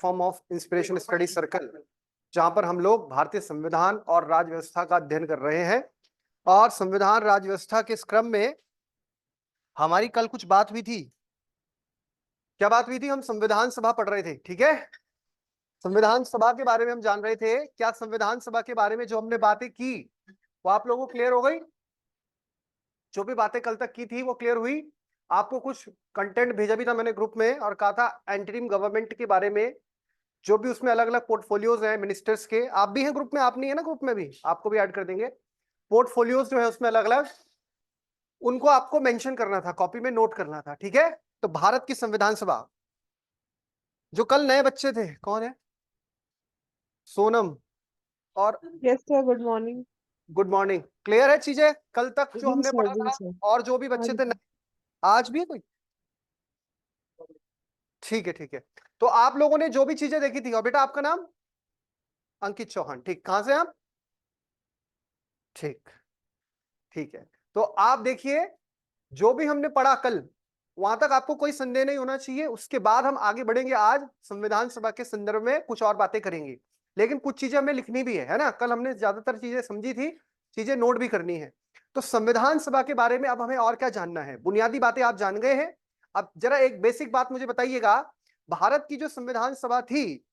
Platform of inspiration study circle, जहां पर हम लोग भारतीय संविधान और राज्य व्यवस्था का अध्ययन कर रहे हैं। और संविधान राज्य व्यवस्था के इस क्रम में हमारी कल कुछ बात हुई थी। क्या बात हुई थी? हम संविधान सभा पढ़ रहे थे, ठीक है। संविधान सभा के बारे में हम जान रहे थे। क्या संविधान सभा के बारे में जो हमने बातें की वो आप लोगों को क्लियर हो गई? जो भी बातें कल तक की थी वो क्लियर हुई? आपको कुछ कंटेंट भेजा भी था मैंने ग्रुप में और कहा था एंटरिम गवर्नमेंट के बारे में, जो भी उसमें अलग अलग पोर्टफोलियोज हैं मिनिस्टर्स के। आप भी हैं ग्रुप में? आप नहीं है ना ग्रुप में? भी आपको भी ऐड कर देंगे। पोर्टफोलियोज जो है उसमें अलग अलग, उनको आपको मेंशन करना था, कॉपी में नोट करना था, ठीक है। तो भारत की संविधान सभा, जो कल नए बच्चे थे, कौन है? सोनम और yes sir, good morning. Good morning. Clear है चीजें कल तक जो जी हमने सर, पढ़ा जी था? सर। और जो भी हाँ बच्चे थे जी। आज भी है कोई? ठीक है, ठीक है। तो आप लोगों ने जो भी चीजें देखी थी, और बेटा आपका नाम अंकित चौहान, ठीक। कहां से आप? ठीक, ठीक है। तो आप देखिए, जो भी हमने पढ़ा कल, वहां तक आपको कोई संदेह नहीं होना चाहिए। उसके बाद हम आगे बढ़ेंगे। आज संविधान सभा के संदर्भ में कुछ और बातें करेंगे, लेकिन कुछ चीजें हमें लिखनी भी है ना। कल हमने ज्यादातर चीजें समझी थी, चीजें नोट भी करनी है। तो संविधान सभा के बारे में अब हमें और क्या जानना है? बुनियादी बातें आप जान गए हैं। अब जरा एक बेसिक बात मुझे बताइएगा, भारत की जो संविधान सभा थी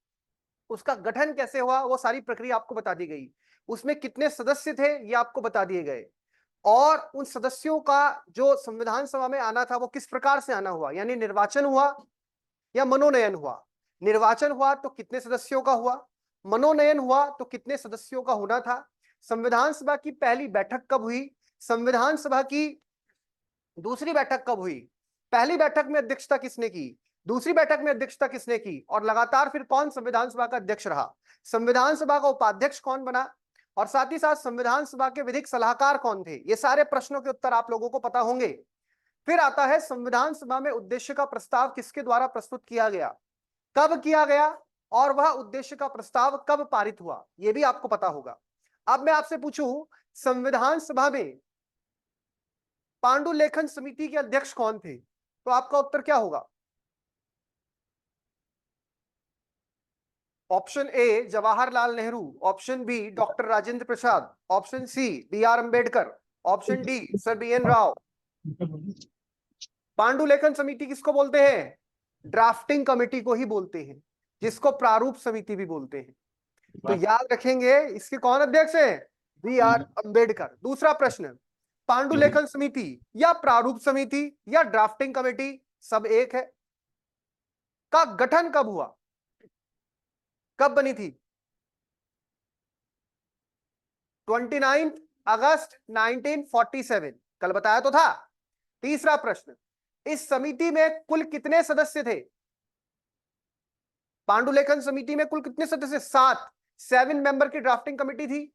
उसका गठन कैसे हुआ, वो सारी प्रक्रिया आपको बता दी गई। उसमें कितने सदस्य थे ये आपको बता दिए गए। और उन सदस्यों का जो संविधान सभा में आना था वो किस प्रकार से आना हुआ, यानी निर्वाचन हुआ या मनोनयन हुआ। निर्वाचन हुआ तो कितने सदस्यों का हुआ, मनोनयन हुआ तो कितने सदस्यों का होना था। संविधान सभा की पहली बैठक कब हुई, संविधान सभा की दूसरी बैठक कब हुई, पहली बैठक में अध्यक्षता किसने की, दूसरी बैठक में अध्यक्षता किसने की, और लगातार फिर कौन संविधान सभा का अध्यक्ष रहा, संविधान सभा का उपाध्यक्ष कौन बना, और साथ ही साथ संविधान सभा के विधिक सलाहकार कौन थे। ये सारे प्रश्नों के उत्तर आप लोगों को पता होंगे। फिर आता है संविधान सभा में उद्देश्य का प्रस्ताव किसके द्वारा प्रस्तुत किया गया, कब किया गया, और वह उद्देश्य का प्रस्ताव कब पारित हुआ, यह भी आपको पता होगा। अब मैं आपसे पूछूं, संविधान सभा में पांडुलेखन समिति के अध्यक्ष कौन थे, तो आपका उत्तर क्या होगा? Option A Jawaharlal Nehru, option B doctor Rajendra Prasad, option C B R Ambedkar, option D sir B N Rao. पांडुलेखन समिति किसको बोलते हैं? ड्राफ्टिंग कमेटी को ही बोलते हैं, जिसको प्रारूप समिति भी बोलते हैं। तो याद रखेंगे इसके कौन अध्यक्ष है? B R Ambedkar. दूसरा प्रश्न, पांडुलेखन समिति या प्रारूप समिति या ड्राफ्टिंग कमेटी, सब एक है, का गठन कब हुआ, कब बनी थी? 29 अगस्त 1947, कल बताया तो था। तीसरा प्रश्न, इस समिति में कुल कितने सदस्य थे? पांडुलेखन समिति में कुल कितने सदस्य? 7। 7 मेंबर की ड्राफ्टिंग कमेटी थी।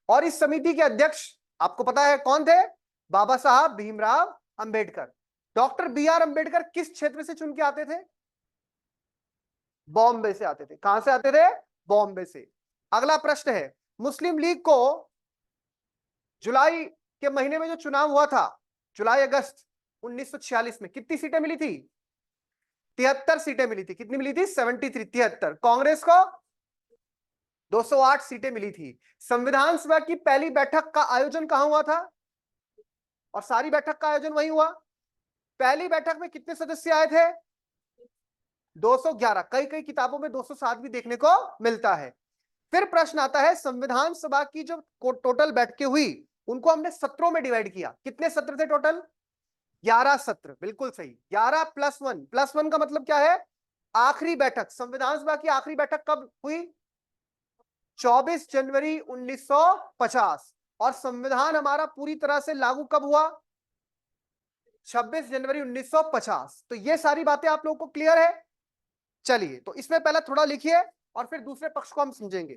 और इस समिति के अध्यक्ष आपको पता है कौन थे? Baba Saheb Bhimrao Ambedkar. Doctor B R Ambedkar किस क्षेत्र से चुन के आते थे? बॉम्बे से आते थे। कहां से आते थे? बॉम्बे से। अगला प्रश्न है, मुस्लिम लीग को जुलाई के महीने में जो चुनाव हुआ था, जुलाई अगस्त 1946 में, कितनी सीटें मिली थी? 73 सीटें मिली थी। कितनी मिली थी? 73, 73। कांग्रेस को 208 सीटें मिली थी। संविधान सभा की पहली बैठक का आयोजन कहां हुआ था, और सारी बैठक का आयोजन वही हुआ। पहली बैठक में कितने सदस्य आए थे? 211। कई कई किताबों में 207 भी देखने को मिलता है। फिर प्रश्न आता है, संविधान सभा की जो टोटल बैठकें हुई उनको हमने सत्रों में डिवाइड किया। कितने सत्र थे टोटल? 11 सत्र। बिल्कुल सही। 11 + 1, +1 का मतलब क्या है? आखिरी बैठक। संविधान सभा की आखिरी बैठक कब हुई? 24 जनवरी 1950। और संविधान हमारा पूरी तरह से लागू कब हुआ? 26 जनवरी 1950। तो ये सारी बातें आप लोगों को क्लियर है? चलिए, तो इसमें पहले थोड़ा लिखिए और फिर दूसरे पक्ष को हम समझेंगे।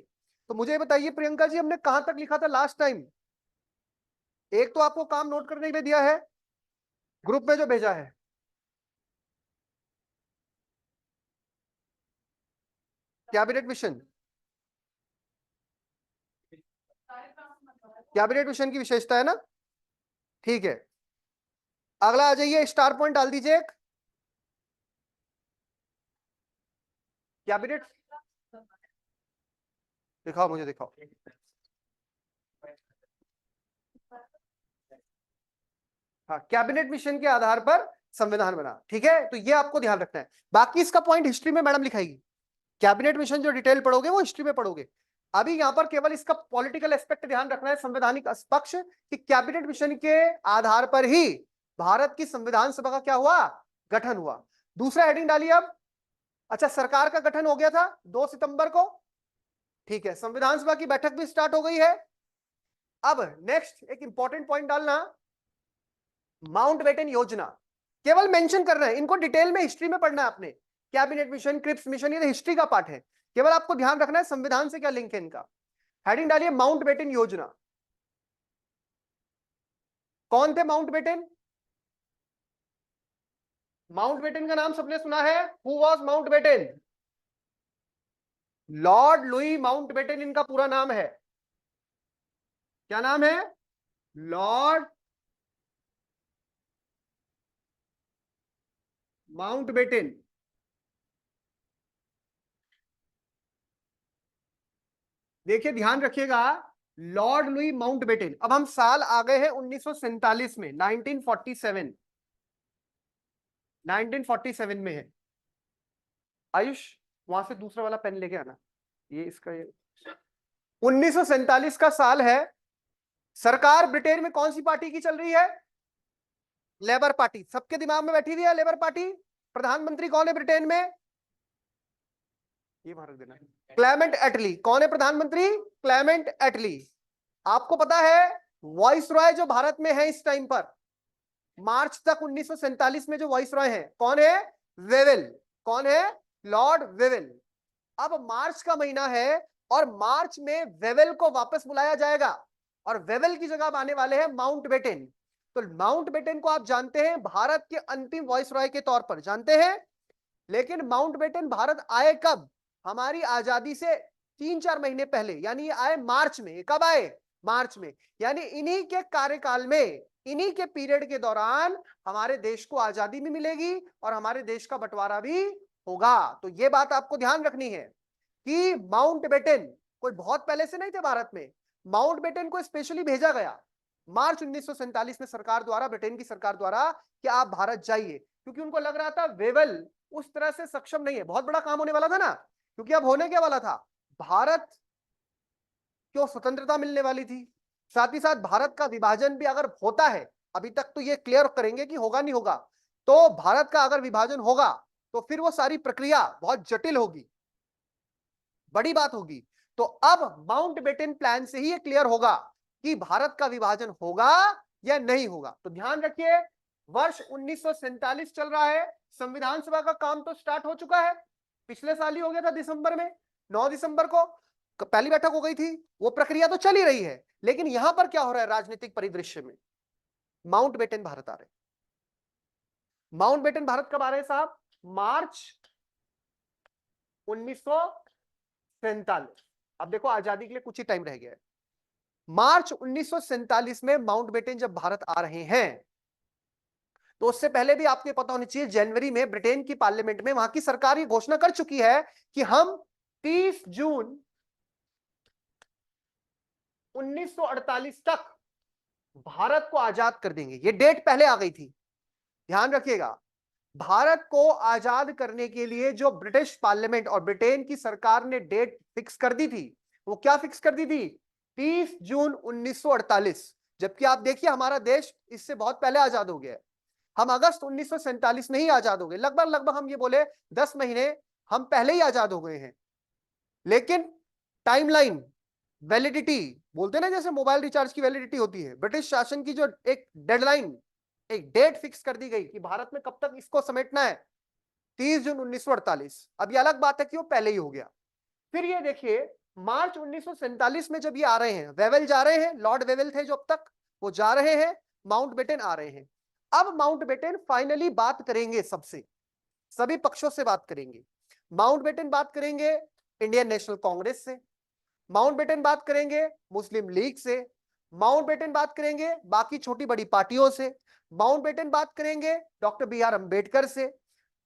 तो मुझे बताइए प्रियंका जी, हमने कहां तक लिखा था लास्ट टाइम? एक तो आपको काम नोट करने के लिए दिया है ग्रुप में जो भेजा है, कैबिनेट मिशन। कैबिनेट मिशन की विशेषता है ना, ठीक है। अगला आ जाइए, स्टार पॉइंट डाल दीजिए एक। कैबिनेट दिखाओ, मुझे दिखाओ। हाँ, कैबिनेट मिशन के आधार पर संविधान बना, ठीक है, तो ये आपको ध्यान रखना है। बाकी इसका पॉइंट हिस्ट्री में मैडम लिखाएगी। कैबिनेट मिशन जो डिटेल पढ़ोगे वो हिस्ट्री में पढ़ोगे। अभी यहां पर केवल इसका पॉलिटिकल एस्पेक्ट ध्यान रखना है, संवैधानिक पक्ष, कि कैबिनेट मिशन के आधार पर ही भारत की संविधान सभा का क्या हुआ, गठन हुआ। दूसरा हेडिंग डालिए अब। अच्छा, सरकार का गठन हो गया था 2 सितंबर को, ठीक है, संविधान सभा की बैठक भी स्टार्ट हो गई है। अब नेक्स्ट एक इंपॉर्टेंट पॉइंट डालना, माउंटबेटन योजना, केवल मेंशन करना है, इनको डिटेल में हिस्ट्री में पढ़ना है आपने। कैबिनेट मिशन, क्रिप्स मिशन, ये हिस्ट्री का पार्ट है, केवल आपको ध्यान रखना है संविधान से क्या लिंक है इनका। हेडिंग डालिए माउंटबेटन योजना। कौन थे माउंटबेटन? माउंटबेटन का नाम सबने सुना है, who was Mountbatten? Lord Louis Mountbatten इनका पूरा नाम है। क्या नाम है? Lord Mountbatten. देखिए ध्यान रखिएगा, लॉर्ड लुई माउंटबेटन। अब हम साल आ गए हैं 1947 में, 1947, 1947 में है। आयुष, वहां से दूसरा वाला पेन लेके आना, ये इसका, ये 1947 का साल है। सरकार ब्रिटेन में कौन सी पार्टी की चल रही है? Labour party. सबके दिमाग में बैठी हुई है लेबर पार्टी। प्रधानमंत्री कौन है ब्रिटेन में? ये भारत देना, क्लेमेंट एटली। कौन है प्रधानमंत्री? क्लेमेंट एटली। आपको पता है वॉइस रॉय जो भारत में है इस टाइम पर, मार्च तक 1947 में जो वॉइस रॉय है कौन है? वेवेल। कौन है? Lord Wavell. अब मार्च का महीना है और मार्च में वेवेल को वापस बुलाया जाएगा और वेवेल की जगह आने वाले हैं माउंटबेटन। तो माउंटबेटन को आप जानते हैं भारत के अंतिम वॉइस रॉय के तौर पर जानते हैं। लेकिन माउंटबेटन भारत आए कब? हमारी आजादी से 3-4 महीने पहले, यानी आए मार्च में। कब आए? मार्च में। यानी इन्हीं के कार्यकाल में, इन्हीं के पीरियड के दौरान हमारे देश को आजादी भी मिलेगी और हमारे देश का बंटवारा भी होगा। तो यह बात आपको ध्यान रखनी है कि माउंटबेटन कोई बहुत पहले से नहीं थे भारत में। माउंटबेटन को स्पेशली भेजा गया मार्च 1947 में सरकार द्वारा, ब्रिटेन की सरकार द्वारा, कि आप भारत जाइए, क्योंकि उनको लग रहा था वेवेल उस तरह से सक्षम नहीं है। बहुत बड़ा काम होने वाला था ना, क्योंकि अब होने क्या वाला था, भारत को स्वतंत्रता मिलने वाली थी। साथ ही साथ भारत का विभाजन भी अगर होता है, अभी तक तो ये क्लियर करेंगे कि होगा नहीं होगा, तो भारत का अगर विभाजन होगा तो फिर वो सारी प्रक्रिया बहुत जटिल होगी, बड़ी बात होगी। तो अब माउंटबेटन प्लान से ही ये क्लियर होगा कि भारत का विभाजन होगा या नहीं होगा। तो ध्यान रखिए, वर्ष 1947 चल रहा है, संविधान सभा का काम तो स्टार्ट हो चुका है, पिछले साल ही हो गया था दिसंबर में, 9 दिसंबर को पहली बैठक हो गई थी। वो प्रक्रिया तो चल ही रही है, लेकिन यहां पर क्या हो रहा है राजनीतिक परिदृश्य में, माउंटबेटन भारत आ रहे। माउंटबेटन भारत कब आ रहे हैं साहब? मार्च 1947। अब देखो आजादी के लिए कुछ ही टाइम रह गया है। मार्च 1947 में माउंटबेटन जब भारत आ रहे हैं, तो उससे पहले भी आपको पता होना चाहिए, जनवरी में ब्रिटेन की पार्लियामेंट में वहां की सरकार ये घोषणा कर चुकी है कि हम 30 जून 1948 तक भारत को आजाद कर देंगे। ये डेट पहले आ गई थी, ध्यान रखिएगा। भारत को आजाद करने के लिए जो ब्रिटिश पार्लियामेंट और ब्रिटेन की सरकार ने डेट फिक्स कर दी थी, वो क्या फिक्स कर दी थी? 30 जून 1948। जबकि आप देखिए हमारा देश इससे बहुत पहले आजाद हो गया है। हम अगस्त 1947 में ही आजाद हो गए, लगभग लगभग हम ये बोले 10 महीने हम पहले ही आजाद हो गए हैं। लेकिन टाइमलाइन, वैलिडिटी बोलते ना, जैसे मोबाइल रिचार्ज की वैलिडिटी होती है, ब्रिटिश शासन की जो एक डेडलाइन, एक डेट फिक्स कर दी गई कि भारत में कब तक इसको समेटना है, 30 जून 1948। अब ये अलग बात है कि वो पहले ही हो गया। फिर ये देखिए, मार्च 1947 में जब ये आ रहे हैं, वेवेल जा रहे हैं, लॉर्ड वेवेल थे जो अब तक, वो जा रहे हैं, माउंटबेटन आ रहे हैं। अब माउंटबेटन फाइनली बात करेंगे सबसे, सभी पक्षों से बात करेंगे। माउंटबेटन बात करेंगे इंडियन नेशनल कांग्रेस से, माउंटबेटन बात करेंगे मुस्लिम लीग से, माउंटबेटन बात करेंगे बाकी छोटी बड़ी पार्टियों से, माउंटबेटन बात करेंगे डॉक्टर BR अंबेडकर से,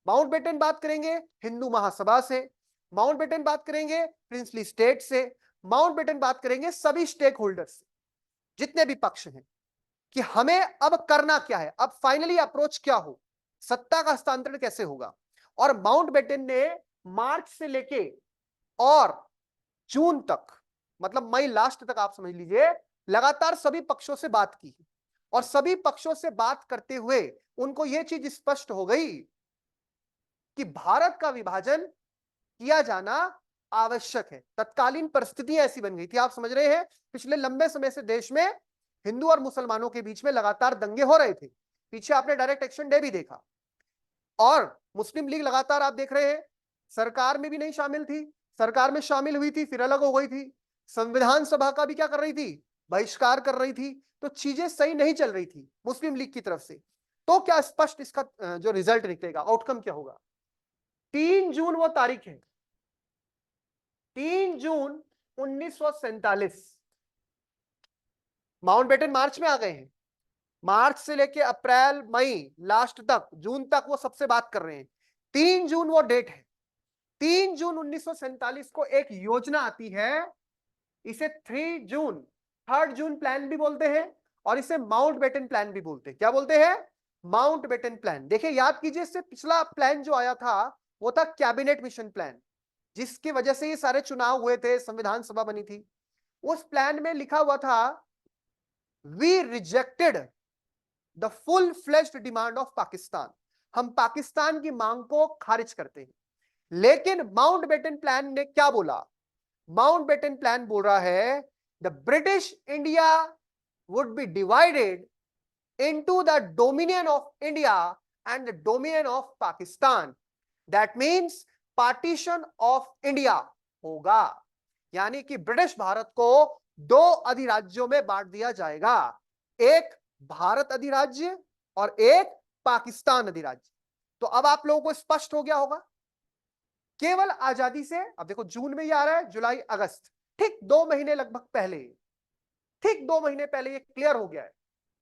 माउंटबेटन बात करेंगे हिंदू महासभा से, माउंटबेटन बात करेंगे प्रिंसली स्टेट से, माउंटबेटन बात करेंगे सभी स्टेक होल्डर्स, जितने भी पक्ष हैं, कि हमें अब करना क्या है, अब फाइनली अप्रोच क्या हो, सत्ता का हस्तांतरण कैसे होगा। और माउंटबेटन ने मार्च से लेके और जून तक, मतलब मई लास्ट तक आप समझ लीजिए, लगातार सभी पक्षों से बात की। और सभी पक्षों से बात करते हुए उनको यह चीज स्पष्ट हो गई कि भारत का विभाजन किया जाना आवश्यक है। तत्कालीन परिस्थितियां ऐसी बन गई थी, आप समझ रहे हैं, पिछले लंबे समय से देश में हिंदू और मुसलमानों के बीच में लगातार दंगे हो रहे थे। पीछे आपने डायरेक्ट एक्शन डे भी देखा, और मुस्लिम लीग लगातार आप देख रहे हैं सरकार में भी नहीं शामिल थी, सरकार में शामिल हुई थी फिर अलग हो गई थी, संविधान सभा का भी क्या कर रही थी, बहिष्कार कर रही थी। तो चीजें सही नहीं चल रही थी मुस्लिम लीग की तरफ से। तो क्या स्पष्ट इसका जो रिजल्ट निकलेगा, आउटकम क्या होगा, 3 जून वो तारीख है, 3 जून 1947। माउंटबेटन मार्च में आ गए हैं, मार्च से लेके अप्रैल मई लास्ट तक, जून तक वो सबसे बात कर रहे हैं। 3 जून वो डेट है। 3 जून 1947 को एक योजना आती है, इसे 3 जून, 3rd जून प्लान भी बोलते हैं, और इसे माउंटबेटन प्लान भी बोलते हैं। क्या बोलते हैं, माउंटबेटन प्लान। देखिए याद कीजिए, इससे पिछला प्लान जो आया था वो था कैबिनेट मिशन प्लान, जिसकी वजह से ये सारे चुनाव हुए थे, संविधान सभा बनी थी। उस प्लान में लिखा हुआ था, we rejected the full fleshed demand of Pakistan, हम पाकिस्तान की मांग को खारिज करते हैं। लेकिन माउंटबेटन प्लान ने क्या बोला, माउंटबेटन प्लान बोल रहा है, the British India would be divided into the dominion of India and the dominion of Pakistan, that means partition of India होगा। यानी कि ब्रिटिश भारत को 2 अधिराज्यों में बांट दिया जाएगा, एक भारत अधिराज्य और एक पाकिस्तान अधिराज्य। तो अब आप लोगों को स्पष्ट हो गया होगा, केवल आजादी से, अब देखो जून में ही आ रहा है, जुलाई अगस्त, ठीक 2 महीने लगभग पहले, ठीक 2 महीने पहले ये क्लियर हो गया है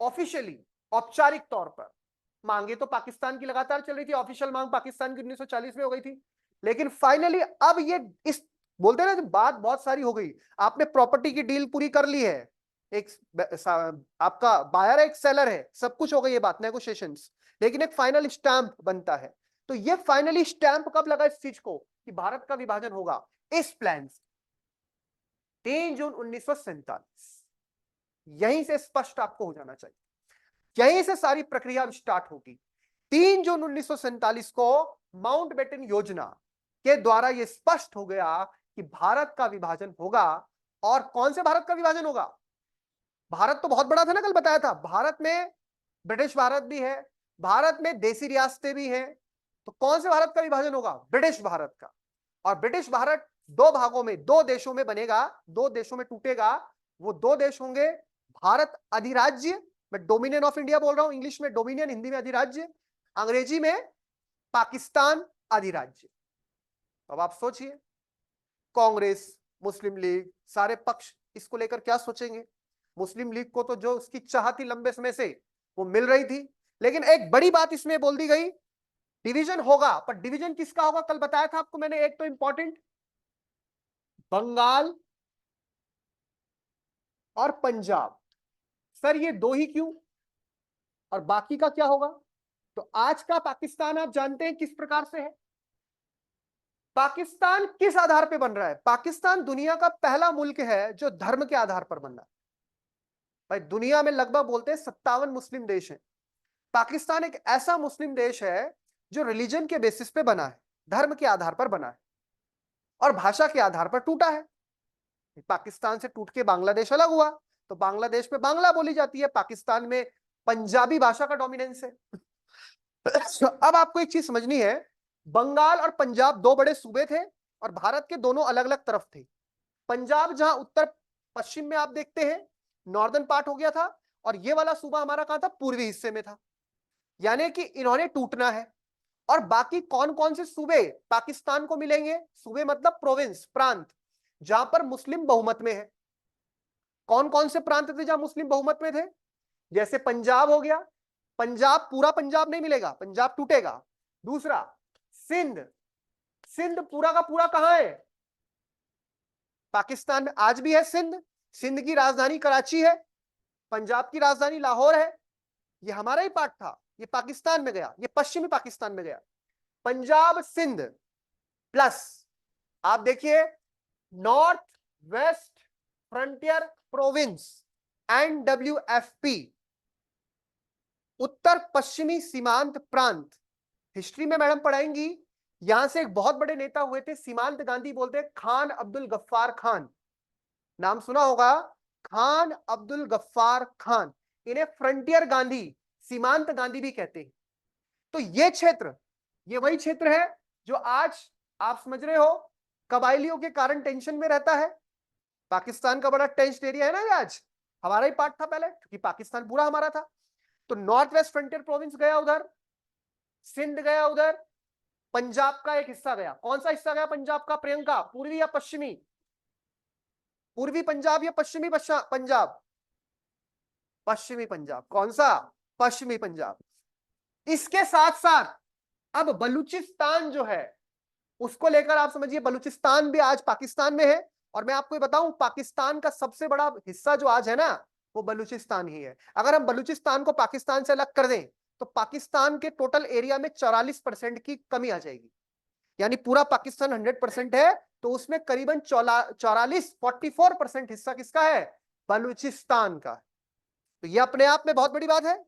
ऑफिशियली, औपचारिक तौर पर। मांगे तो पाकिस्तान की लगातार चल रही थी, ऑफिशियल मांग पाकिस्तान की 1940 में हो गई थी, लेकिन फाइनली अब ये इस, बोलते हैं ना, बात बहुत सारी हो गई, आपने प्रॉपर्टी की डील पूरी कर ली है, एक आपका बायर है, एक सेलर है, सब कुछ हो गई ये बात, नेगोशिएशंस, लेकिन एक फाइनल स्टैंप बनता है। तो ये फाइनली स्टैंप कब लगा इस चीज को, कि भारत का विभाजन होगा, इस प्लान से 3 जून 1947। यहीं से स्पष्ट आपको हो जाना चाहिए, यहीं से सारी प्रक्रिया स्टार्ट होगी। 3 जून 1947 को माउंटबेटन योजना के द्वारा यह स्पष्ट हो गया कि भारत का विभाजन होगा। और कौन से भारत का विभाजन होगा, भारत तो बहुत बड़ा था ना, कल बताया था, भारत में ब्रिटिश भारत भी है, भारत में देसी रियासतें भी हैं। तो कौन से भारत का विभाजन होगा, ब्रिटिश भारत का। और ब्रिटिश भारत 2 भागों में, 2 देशों में बनेगा, 2 देशों में टूटेगा। वो 2 देश होंगे, भारत अधिराज्य, मैं डोमिनियन ऑफ इंडिया बोल रहा हूं, इंग्लिश में डोमिनियन, हिंदी में अधिराज्य, अंग्रेजी में पाकिस्तान अधिराज्य। अब आप सोचिए, कांग्रेस, मुस्लिम लीग, सारे पक्ष इसको लेकर क्या सोचेंगे। मुस्लिम लीग को तो जो उसकी चाह थी लंबे समय से वो मिल रही थी, लेकिन एक बड़ी बात इसमें बोल दी गई, डिवीजन होगा, पर डिवीजन किसका होगा, कल बताया था आपको मैंने, एक तो इंपॉर्टेंट, बंगाल और पंजाब। सर ये 2 ही क्यों, और बाकी का क्या होगा। तो आज का पाकिस्तान आप जानते हैं किस प्रकार से है, पाकिस्तान किस आधार पर बन रहा है, पाकिस्तान दुनिया का पहला मुल्क है जो धर्म के आधार पर बन रहा है। भाई दुनिया में लगभग बोलते हैं 57 मुस्लिम देश हैं, पाकिस्तान एक ऐसा मुस्लिम देश है जो रिलीजन के बेसिस पे बना है, धर्म के आधार पर बना है, और भाषा के आधार पर टूटा है। पाकिस्तान से टूट के बांग्लादेश अलग हुआ, तो बांग्लादेश में बांग्ला बोली जाती है, पाकिस्तान में पंजाबी भाषा का डोमिनेंस है। अब आपको एक चीज समझनी है, बंगाल और पंजाब 2 बड़े सूबे थे, और भारत के दोनों अलग अलग तरफ थे। पंजाब जहां उत्तर पश्चिम में आप देखते हैं, नॉर्दर्न पार्ट हो गया था, और ये वाला सूबा हमारा कहां था, पूर्वी हिस्से में था। यानी कि इन्होंने टूटना है। और बाकी कौन कौन से सूबे पाकिस्तान को मिलेंगे, सूबे मतलब प्रोविंस, प्रांत, जहां पर मुस्लिम बहुमत में है। कौन कौन से प्रांत थे जहां मुस्लिम बहुमत में थे, जैसे पंजाब हो गया, पंजाब पूरा पंजाब नहीं मिलेगा, पंजाब टूटेगा। दूसरा सिंध, सिंध पूरा का पूरा कहां है, पाकिस्तान में आज भी है सिंध, सिंध की राजधानी कराची है, पंजाब की राजधानी लाहौर है, ये हमारा ही पार्ट था, ये पाकिस्तान में गया, ये पश्चिमी पाकिस्तान में गया। पंजाब सिंध प्लस आप देखिए north west frontier province NWFP, उत्तर पश्चिमी सीमांत प्रांत। हिस्ट्री में मैडम पढ़ाएंगी, यहां से एक बहुत बड़े नेता हुए थे, सीमांत गांधी बोलते हैं, खान अब्दुल गफ्फार खान, नाम सुना होगा, खान अब्दुल गफ्फार खान। इन्हें फ्रंटियर गांधी, सीमांत गांधी भी कहते हैं। तो ये क्षेत्र, ये वही क्षेत्र है जो आज आप समझ रहे हो कबायलियों के कारण टेंशन में रहता है। पाकिस्तान का बड़ा टेंस्ड एरिया है ना ये, आज हमारा ही पार्ट था पहले, क्योंकि पाकिस्तान पूरा हमारा था। तो नॉर्थ वेस्ट फ्रंटियर प्रोविंस गया उधर, सिंध गया उधर, पंजाब का एक हिस्सा गया। कौन सा हिस्सा गया पंजाब का प्रियंका, पूर्वी या पश्चिमी? पूर्वी पंजाब या पश्चिमी पंजाब? पश्चिमी पंजाब। कौन सा? पश्चिमी पंजाब। इसके साथ साथ अब बलूचिस्तान जो है उसको लेकर आप समझिए, बलूचिस्तान भी आज पाकिस्तान में है। और मैं आपको ये बताऊं, पाकिस्तान का सबसे बड़ा हिस्सा जो आज है ना, वो बलूचिस्तान ही है। अगर हम बलूचिस्तान को पाकिस्तान से अलग कर दें तो पाकिस्तान के टोटल एरिया में 44% की कमी आ जाएगी। यानी पूरा पाकिस्तान 100% है, तो उसमें करीबन 44 हिस्सा किसका है? बलूचिस्तान का। तो ये अपने आप में बहुत बड़ी बात है।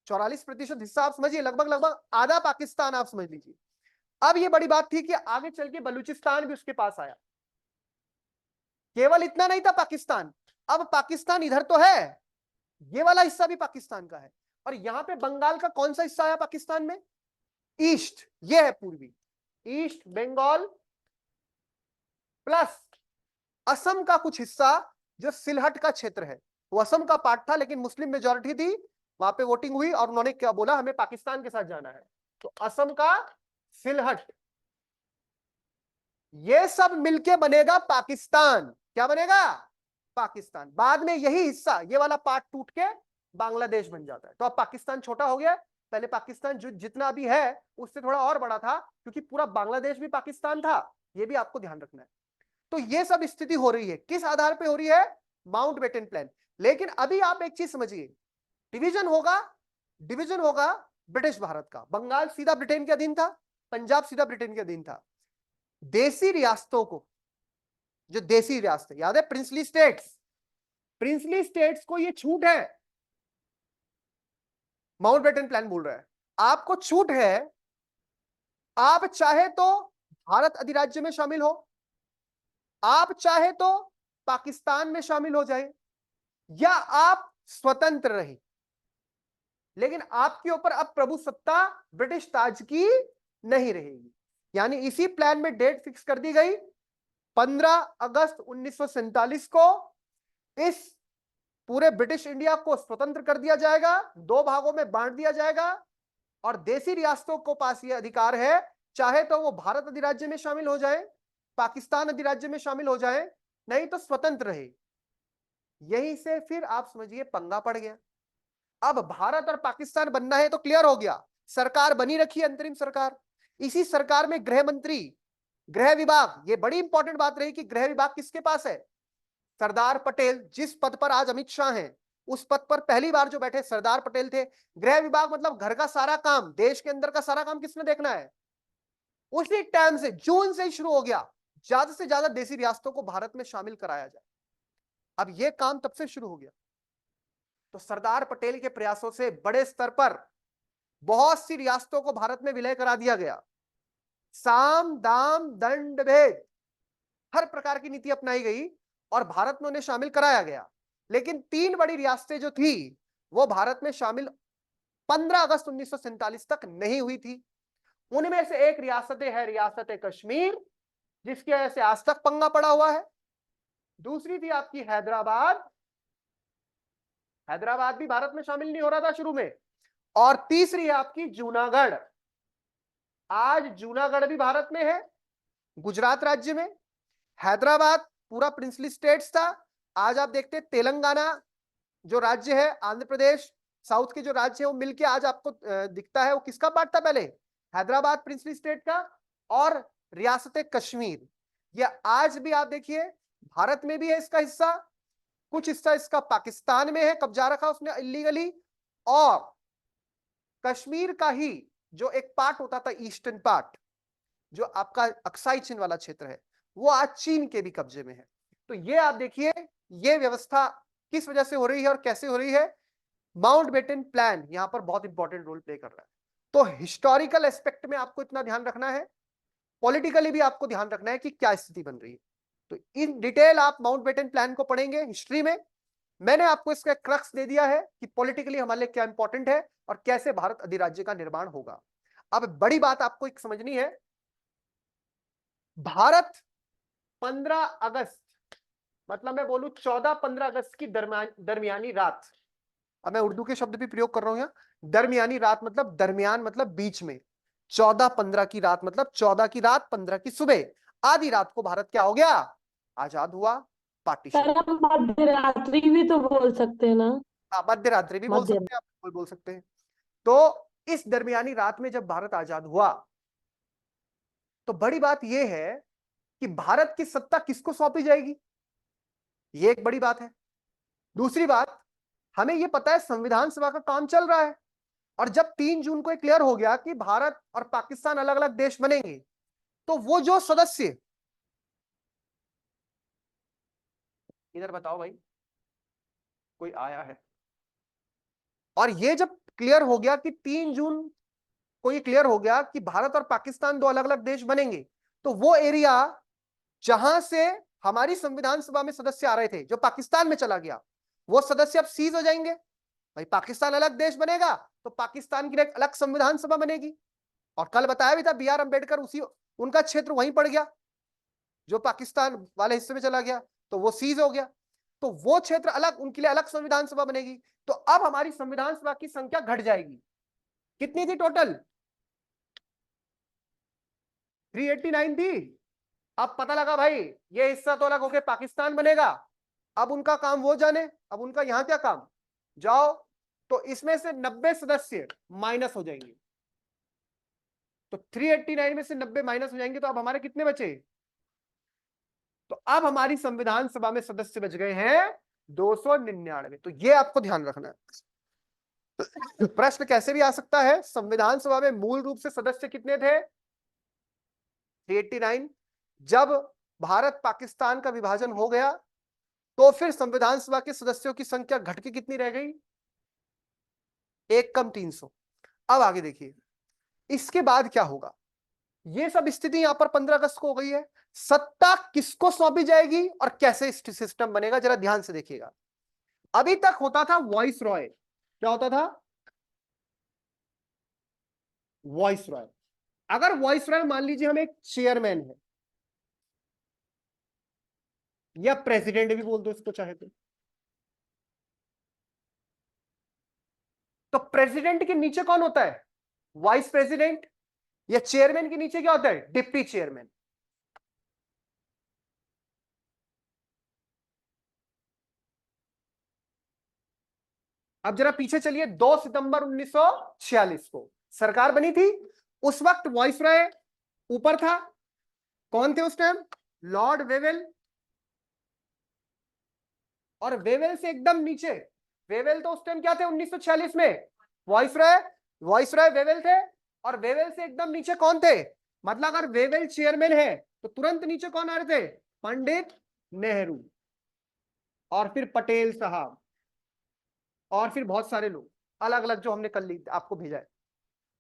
44% हिस्सा आप समझिए, लगभग लगभग आधा पाकिस्तान आप समझ लीजिए। अब ये बड़ी बात थी कि आगे चल के बलूचिस्तान भी उसके पास आया। केवल इतना नहीं था पाकिस्तान, अब पाकिस्तान इधर तो है, ये वाला हिस्सा भी पाकिस्तान का है। और यहां पे बंगाल का कौन सा हिस्सा आया पाकिस्तान में? ईस्ट, ये है पूर्वी, ईस्ट बंगाल प्लस असम का कुछ हिस्सा जो सिलहट का क्षेत्र है, वो असम का पार्ट था, लेकिन मुस्लिम मेजॉरिटी थी वहां पे, वोटिंग हुई और उन्होंने क्या बोला, हमें पाकिस्तान के साथ जाना है। तो असम का सिलहट, ये सब मिलके बनेगा पाकिस्तान। क्या बनेगा? पाकिस्तान। बाद में यही हिस्सा, ये वाला पार्ट टूट के बांग्लादेश बन जाता है। तो अब पाकिस्तान छोटा हो गया। पहले पाकिस्तान जो जितना अभी है उससे थोड़ा और बड़ा था, क्योंकि पूरा बांग्लादेश भी पाकिस्तान था, ये भी आपको ध्यान रखना है। तो ये सब स्थिति हो रही है, किस आधार पे हो रही है? Mountbatten plan. लेकिन अभी आप एक चीज समझिए, डिवीजन होगा, डिवीजन होगा ब्रिटिश भारत का। बंगाल सीधा ब्रिटेन के अधीन था, पंजाब सीधा ब्रिटेन के अधीन था। देसी रियासतों को, जो देसी रियासतें याद है, प्रिंसली स्टेट्स, प्रिंसली स्टेट्स को ये छूट है, माउंटबेटन प्लान बोल रहा है आपको छूट है, आप चाहे तो भारत अधिराज्य में शामिल हो, आप चाहे तो पाकिस्तान में शामिल हो जाए, या आप स्वतंत्र रहे, लेकिन आपके ऊपर अब प्रभुसत्ता ब्रिटिश ताज की नहीं रहेगी। यानी इसी प्लान में डेट फिक्स कर दी गई, 15 अगस्त 1947 को इस पूरे ब्रिटिश इंडिया को स्वतंत्र कर दिया जाएगा, 2 भागों में बांट दिया जाएगा, और देसी रियासतों को पास यह अधिकार है, चाहे तो वो भारत अधिराज्य में शामिल हो जाए, पाकिस्तान अधिराज्य में शामिल हो जाए, नहीं तो स्वतंत्र रहे। यहीं से फिर आप समझिए पंगा पड़ गया। अब भारत और पाकिस्तान बनना है तो क्लियर हो गया, सरकार बनी रखी, अंतरिम सरकार। इसी सरकार में गृह मंत्री, गृह विभाग, ये बड़ी इंपॉर्टेंट बात रही कि गृह विभाग किसके पास है? सरदार पटेल। जिस पद पर आज अमित शाह हैं, उस पद पर पहली बार जो बैठे सरदार पटेल थे। गृह विभाग मतलब घर का सारा काम, देश के अंदर का सारा काम किसने देखना है? उसी टाइम से, जून से ही शुरू हो गया, ज्यादा से ज्यादा देसी रियासतों को भारत में शामिल कराया जाए। अब यह काम तब से शुरू हो गया। तो सरदार पटेल के प्रयासों से बड़े स्तर पर बहुत सी रियासतों को भारत में विलय करा दिया गया। साम दाम दंड भेद, हर प्रकार की नीति अपनाई गई और भारत में उन्हें शामिल कराया गया। लेकिन 3 बड़ी रियासतें जो थी वो भारत में शामिल 15 अगस्त 1947 तक नहीं हुई थी। उनमें से एक रियासत है रियासत कश्मीर, जिसकी वजह से आज तक पंगा पड़ा हुआ है। दूसरी थी आपकी हैदराबाद, हैदराबाद भी भारत में शामिल नहीं हो रहा था शुरू में। और तीसरी है आपकी जूनागढ़, आज जूनागढ़ भी भारत में है, गुजरात राज्य में। हैदराबाद पूरा प्रिंसली स्टेट्स था, आज आप देखते हैं तेलंगाना जो राज्य है, आंध्र प्रदेश, साउथ के जो राज्य है वो मिलके आज आपको दिखता है, वो किसका पार्ट था पहले? हैदराबाद प्रिंसली स्टेट का। और रियासत कश्मीर, ये आज भी आप देखिए भारत में भी है इसका हिस्सा, कुछ हिस्सा इसका पाकिस्तान में है, कब्जा रखा उसने इलीगली, और कश्मीर का ही जो एक पार्ट होता था, ईस्टर्न पार्ट, जो आपका अक्साई चीन वाला क्षेत्र है, वो आज चीन के भी कब्जे में है। तो ये आप देखिए, ये व्यवस्था किस वजह से हो रही है और कैसे हो रही है। माउंटबेटन प्लान यहां पर बहुत इंपॉर्टेंट रोल प्ले कर रहा है। तो हिस्टोरिकल एस्पेक्ट में आपको इतना ध्यान रखना है, पॉलिटिकली भी आपको ध्यान रखना है कि क्या स्थिति बन रही है। तो इन डिटेल आप माउंटबेटन प्लान को पढ़ेंगे हिस्ट्री में। मैंने आपको इसका क्रक्स दे दिया है कि पॉलिटिकली हमारे लिए क्या इंपॉर्टेंट है और कैसे भारत अधिराज्य का निर्माण होगा। अब बड़ी बात आपको एक समझनी है, भारत 15 अगस्त, मतलब मैं बोलूं 14-15 अगस्त की दरमियानी रात, अब मैं उर्दू के शब्द भी प्रयोग कर रहा हूं यहां, दरमियानी रात मतलब दरमियान मतलब बीच में, 14-15 की रात मतलब 14 की रात 15 की सुबह, आधी रात को भारत क्या हो गया, आजाद हुआ, पार्टीशन। सर हम मध्य रात्रि भी तो बोल सकते हैं ना। हाँ, मध्य रात्रि भी बोल मध्य। सकते हैं आप, बिल्कुल बोल सकते हैं। तो इस दरमियानी रात में जब भारत आजाद हुआ, तो बड़ी बात यह है कि भारत की सत्ता किसको सौंपी जाएगी, ये एक बड़ी बात है। दूसरी बात, हमें यह पता है संविधान सभा का काम चल रहा है, और जब 3 जून को क्लियर हो गया कि भारत और पाकिस्तान अलग अलग देश बनेंगे, तो वो जो सदस्य, इधर बताओ भाई, कोई आया है, और ये जब क्लियर हो गया कि 3 जून को ये क्लियर हो गया कि भारत और पाकिस्तान दो अलग अलग देश बनेंगे, तो वो एरिया जहां से हमारी संविधान सभा में सदस्य आ रहे थे, जो पाकिस्तान में चला गया, वो सदस्य अब सीज हो जाएंगे। भाई पाकिस्तान अलग देश बनेगा तो पाकिस्तान की एक अलग संविधान सभा बनेगी। और कल बताया भी था, बी आर अम्बेडकर उसी, उनका क्षेत्र वहीं पड़ गया, जो पाकिस्तान वाले हिस्से में चला गया, तो वो सीज हो गया, तो वो क्षेत्र अलग, उनके लिए अलग संविधान सभा बनेगी। तो अब हमारी संविधान सभा की संख्या घट जाएगी, कितनी थी टोटल, 389 थी। अब पता लगा भाई ये हिस्सा तो अलग होके पाकिस्तान बनेगा, अब उनका काम वो जाने, अब उनका यहां क्या काम, जाओ, तो इसमें से 90 सदस्य माइनस हो जाएंगे, तो 389 में से 90 माइनस हो जाएंगे, तो अब हमारे कितने बचे, तो अब हमारी संविधान सभा में सदस्य बच गए हैं 299। तो ये आपको ध्यान रखना है। प्रश्न कैसे भी आ सकता है, संविधान सभा में मूल रूप से सदस्य कितने थे, 389। जब भारत पाकिस्तान का विभाजन हो गया, तो फिर संविधान सभा के सदस्यों की संख्या घट के कितनी रह गई, एक कम 300। अब आगे देखिए इसके बाद क्या होगा, ये सब स्थिति यहां पर 15 अगस्त को हो गई है। सत्ता किसको सौंपी जाएगी और कैसे सिस्टम बनेगा, जरा ध्यान से देखिएगा। अभी तक होता था वॉइस रॉय, क्या होता था, वॉइस रॉय। अगर वॉइस रॉय मान लीजिए हम एक चेयरमैन है, या प्रेसिडेंट भी बोल दो इसको चाहे तो प्रेसिडेंट के नीचे कौन होता है, वाइस प्रेसिडेंट, या चेयरमैन के नीचे क्या होता है, डिप्टी चेयरमैन। अब जरा पीछे चलिए, 2 सितंबर 1946 को सरकार बनी थी, उस वक्त वॉइसरॉय ऊपर था, कौन थे उस टाइम, लॉर्ड वेवेल, और वेवेल से एकदम नीचे, वेवेल तो उस टाइम क्या थे 1946 में, वॉइसरॉय, वॉइसरॉय वेवेल थे, और वेवेल से एकदम नीचे कौन थे, मतलब अगर वेवेल चेयरमैन है तो तुरंत नीचे कौन आ रहे थे, पंडित नेहरू, और फिर पटेल साहब, और फिर बहुत सारे लोग अलग अलग जो हमने कल आपको भेजा है।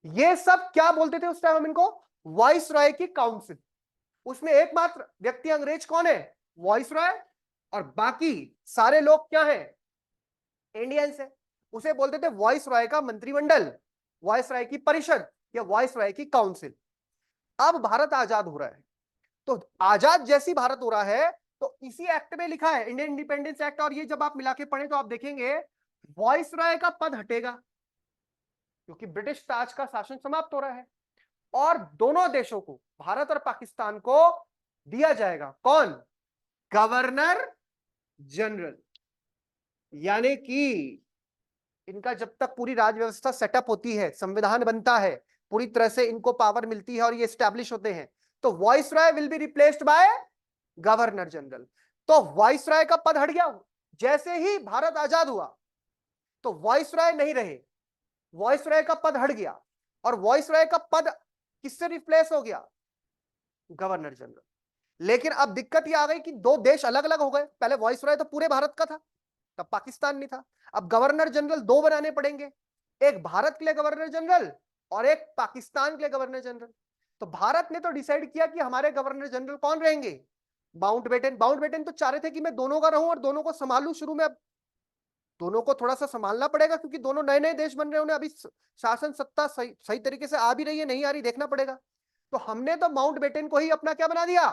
ये सब क्या बोलते थे उस टाइम हम इनको, वॉइस रॉय की काउंसिल। उसमें एकमात्र व्यक्ति अंग्रेज कौन है, वॉइस रॉय, और बाकी सारे लोग क्या है, इंडियंस है। उसे बोलते थे वॉइस रॉय का मंत्रिमंडल, वॉइस रॉय की परिषद, या वॉइस रॉय की काउंसिल। अब भारत आजाद हो रहा है, तो आजाद जैसी भारत हो रहा है, तो इसी एक्ट में लिखा है, इंडियन इंडिपेंडेंस एक्ट, और ये जब आप मिला के पढ़े तो आप देखेंगे वॉइस रॉय का पद हटेगा, क्योंकि ब्रिटिश ताज का शासन समाप्त हो रहा है, और दोनों देशों को, भारत और पाकिस्तान को, दिया जाएगा कौन, गवर्नर जनरल। यानी कि इनका जब तक पूरी राज व्यवस्था सेटअप होती है, संविधान बनता है, पूरी तरह से इनको पावर मिलती है और ये स्टैब्लिश होते हैं, तो voice Roy will be replaced by governor general. तो वाइसराय का पद हट गया। जैसे ही भारत आजाद हुआ तो वाइसराय नहीं रहे, वाइसराय का पद हट गया और वाइसराय का पद किससे रिप्लेस हो गया? Governor general. लेकिन अब दिक्कत यह आ गई कि दो देश अलग अलग हो गए। पहले वाइसराय तो पूरे भारत का था, तब पाकिस्तान नहीं था। अब गवर्नर जनरल दो बनाने पड़ेंगे, एक भारत के लिए गवर्नर जनरल और एक पाकिस्तान के लिए गवर्नर जनरल। तो भारत ने तो डिसाइड किया कि हमारे गवर्नर जनरल कौन रहेंगे? माउंटबेटन। माउंटबेटन तो चाह रहे थे कि मैं दोनों का रहूं और दोनों को संभालूं शुरू में। अब दोनों को थोड़ा सा संभालना पड़ेगा क्योंकि दोनों नए नए देश बन रहे हैं, उन्हें अभी शासन सत्ता सही तरीके से आ भी रही है नहीं आ रही देखना पड़ेगा। तो हमने तो माउंटबेटन को ही अपना क्या बना दिया?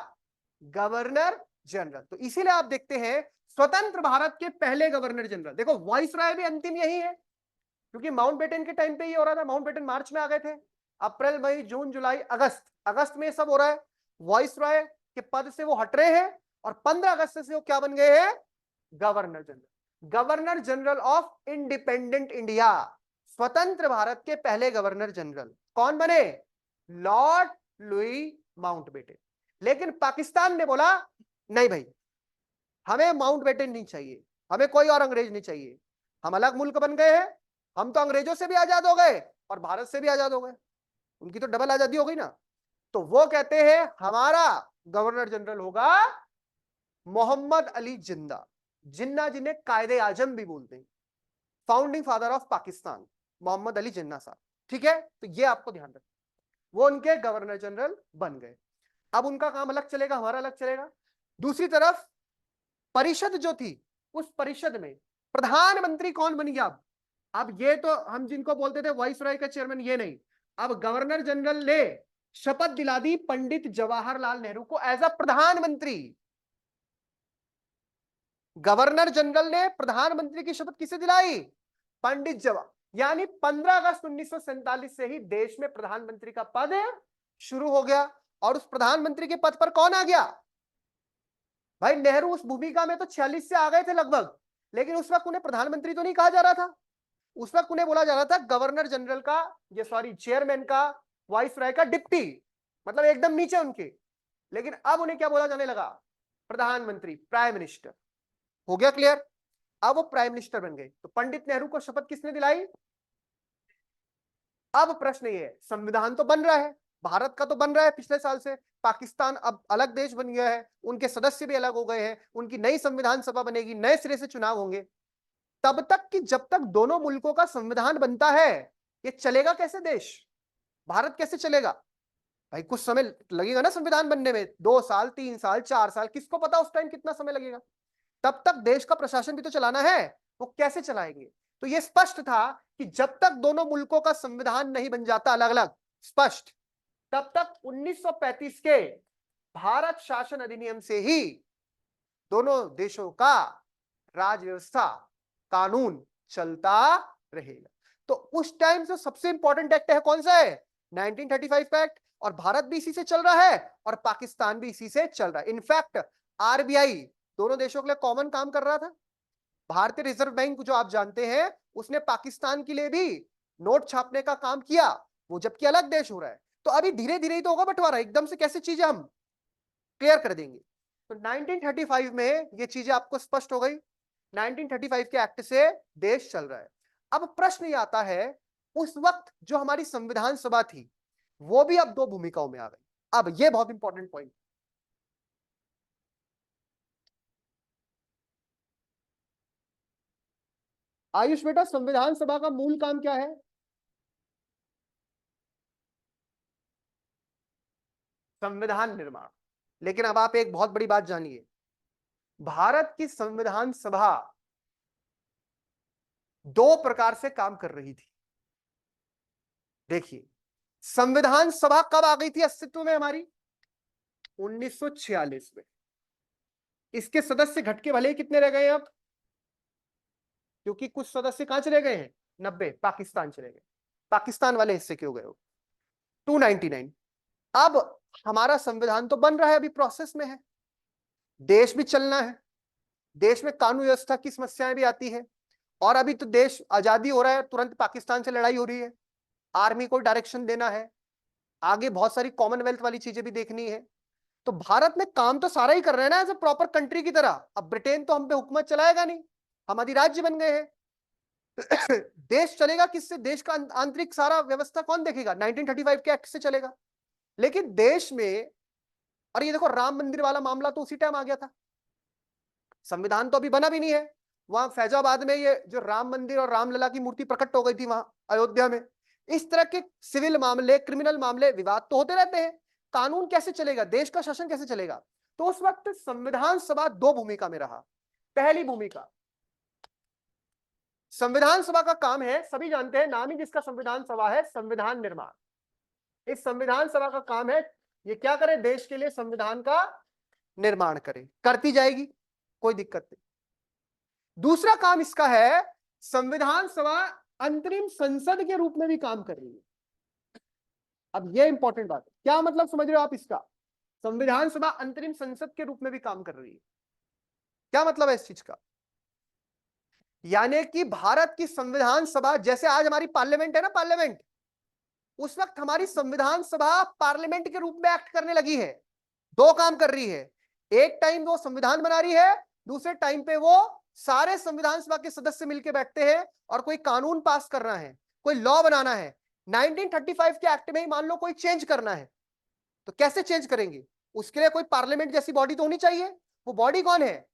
Governor general. तो इसीलिए आप देखते हैं स्वतंत्र भारत के पहले गवर्नर जनरल, देखो वाइसराय भी अंतिम यही है क्योंकि माउंटबेटन के टाइम पे ही हो रहा था। माउंटबेटन मार्च में आ गए थे, अप्रैल मई जून जुलाई अगस्त, अगस्त में सब हो रहा है। वाइसराय के पद से वो हट रहे हैं और 15 अगस्त से वो क्या बन गए हैं? Governor general. Governor general of independent India, स्वतंत्र भारत के पहले गवर्नर जनरल कौन बने? Lord Louis Mountbatten. लेकिन पाकिस्तान ने बोला नहीं भाई, हमें माउंटबेटन नहीं चाहिए, हमें कोई और अंग्रेज नहीं चाहिए, हम अलग मुल्क बन गए हैं, हम तो अंग्रेजों से भी आजाद हो गए और भारत से भी आजाद हो गए, उनकी तो डबल आजादी हो गई ना। तो वो कहते हैं हमारा गवर्नर जनरल होगा मोहम्मद अली जिन्ना। जिन्ना जिन्हें कायदे आजम भी बोलते हैं, founding father of Pakistan, Mohammad Ali Jinnah साहब। ठीक है, तो ये आपको ध्यान रखना, वो उनके गवर्नर जनरल बन गए। अब उनका काम अलग चलेगा, हमारा अलग चलेगा। दूसरी तरफ परिषद जो थी, उस परिषद में प्रधानमंत्री कौन बन गया? अब ये तो हम जिनको बोलते थे वाइसरॉय का चेयरमैन, ये नहीं, अब गवर्नर जनरल ने शपथ दिला दी पंडित जवाहरलाल नेहरू को एज अ प्रधानमंत्री। गवर्नर जनरल ने प्रधानमंत्री की शपथ किसे दिलाई? पंडित जवाहर। यानी 15 अगस्त 1947 से ही देश में प्रधानमंत्री का पद शुरू हो गया। और उस प्रधानमंत्री के पद पर कौन आ गया? भाई नेहरू उस भूमिका में तो 46 से आ गए थे लगभग, लेकिन उस वक्त उन्हें प्रधानमंत्री तो नहीं कहा जा रहा था, उस वक्त उन्हें बोला जा रहा था गवर्नर जनरल का, ये सॉरी चेयरमैन का, वाइसराय का डिप्टी, मतलब एकदम नीचे उनके। लेकिन अब उन्हें क्या बोला जाने लगा? प्रधानमंत्री, प्राइम मिनिस्टर। हो गया क्लियर? अब वो प्राइम मिनिस्टर बन गए। तो पंडित नेहरू को शपथ किसने दिलाई? अब प्रश्न ये है, संविधान तो बन रहा है, भारत का तो बन रहा है पिछले साल से, पाकिस्तान अब अलग देश बन गया है, उनके सदस्य भी अलग हो गए हैं, उनकी नई संविधान सभा बनेगी, नए सिरे से चुनाव होंगे। तब तक कि जब तक दोनों मुल्कों का संविधान बनता है, ये चलेगा कैसे देश? भारत कैसे चलेगा? भाई कुछ समय लगेगा ना संविधान बनने में, 2 साल 3 साल 4 साल, किसको पता उस टाइम कितना समय लगेगा। तब तक देश का प्रशासन भी तो चलाना है, वो कैसे चलाएंगे? तो ये स्पष्ट था कि जब तक दोनों मुल्कों का संविधान नहीं बन जाता अलग अलग, स्पष्ट, तब तक 1935 के भारत शासन अधिनियम से ही दोनों देशों का राज व्यवस्था, कानून चलता रहेगा। तो उस टाइम से सबसे इंपॉर्टेंट एक्ट है कौन सा है? 1935 का एक्ट। और भारत भी इसी से चल रहा है और पाकिस्तान भी इसी से चल रहा है। इनफैक्ट आरबीआई दोनों देशों के लिए कॉमन काम कर रहा था। भारतीय रिजर्व बैंक जो आप जानते हैं, उसने पाकिस्तान के लिए भी नोट छापने का काम किया, वो जबकि अलग देश हो रहा है। तो अभी धीरे धीरे ही तो होगा बंटवारा, एकदम से कैसे चीजें हम क्लियर कर देंगे? तो 1935 में ये चीजें आपको स्पष्ट हो गई। 1935 के एक्ट से देश चल रहा है। अब प्रश्न ये आता है, उस वक्त जो हमारी संविधान सभा थी, वो भी अब 2 भूमिकाओं में आ गई। अब ये बहुत इंपॉर्टेंट पॉइंट, आयुष बेटा, संविधान सभा का मूल काम क्या है? संविधान निर्माण। लेकिन अब आप एक बहुत बड़ी बात जानिए, भारत की संविधान सभा 2 प्रकार से काम कर रही थी। देखिए, संविधान सभा कब आ गई थी अस्तित्व में हमारी? 1946 में। इसके सदस्य घटके भले ही कितने रह गए अब, क्योंकि कुछ सदस्य कहां चले गए हैं, 90, पाकिस्तान चले गए, पाकिस्तान वाले हिस्से क्यों गए हो, 299। अब हमारा संविधान तो बन रहा है, अभी प्रोसेस में है, देश भी चलना है, देश में कानून व्यवस्था की समस्याएं भी आती है, और अभी तो देश आजादी हो रहा है, तुरंत पाकिस्तान से लड़ाई हो रही है, आर्मी को डायरेक्शन देना है, आगे बहुत सारी कॉमनवेल्थ वाली चीजें भी देखनी है। तो भारत में काम तो सारा ही कर रहे हैं ना एज ए प्रॉपर कंट्री की तरह। अब ब्रिटेन तो हम पे हुकूमत चलाएगा नहीं, हम अधिराज्य बन गए हैं। देश चलेगा किससे? देश का आंतरिक सारा व्यवस्था कौन देखेगा? 1935 के एक्ट से चलेगा। लेकिन देश में, और ये देखो राम मंदिर वाला मामला तो उसी टाइम आ गया था, संविधान तो अभी बना भी नहीं है। वहां फैजाबाद में ये जो राम मंदिर और रामलला की मूर्ति प्रकट हो गई थी वहां अयोध्या में। इस तरह के सिविल मामले, क्रिमिनल मामले, विवाद तो होते रहते हैं। कानून कैसे चलेगा? देश का शासन कैसे चलेगा? तो उस वक्त संविधान सभा दो भूमिका में रहा। पहली भूमिका, संविधान सभा का काम है, सभी जानते हैं, नाम ही जिसका संविधान सभा है, संविधान निर्माण। इस संविधान सभा का काम है, ये क्या करे? देश के लिए संविधान का निर्माण करे, करती जाएगी, कोई दिक्कत नहीं। दूसरा काम इसका है, संविधान सभा अंतरिम संसद के रूप में भी काम कर रही है। अब यह इंपॉर्टेंट बात है, क्या मतलब समझ रहे हो आप इसका? संविधान सभा अंतरिम संसद के रूप में भी काम कर रही है। क्या मतलब है इस चीज का? यानी कि भारत की संविधान सभा, जैसे आज हमारी पार्लियामेंट है ना, पार्लियामेंट, उस वक्त हमारी संविधान सभा पार्लियामेंट के रूप में एक्ट करने लगी है। दो काम कर रही है, एक टाइम वो संविधान बना रही है, दूसरे टाइम पे वो सारे संविधान सभा के सदस्य मिलकर बैठते हैं और कोई कानून पास करना है, कोई लॉ बनाना है। 1935 के एक्ट में ही मान लो कोई चेंज करना है, तो कैसे चेंज करेंगे? उसके लिए कोई पार्लियामेंट जैसी बॉडी तो होनी चाहिए। वो बॉडी कौन है?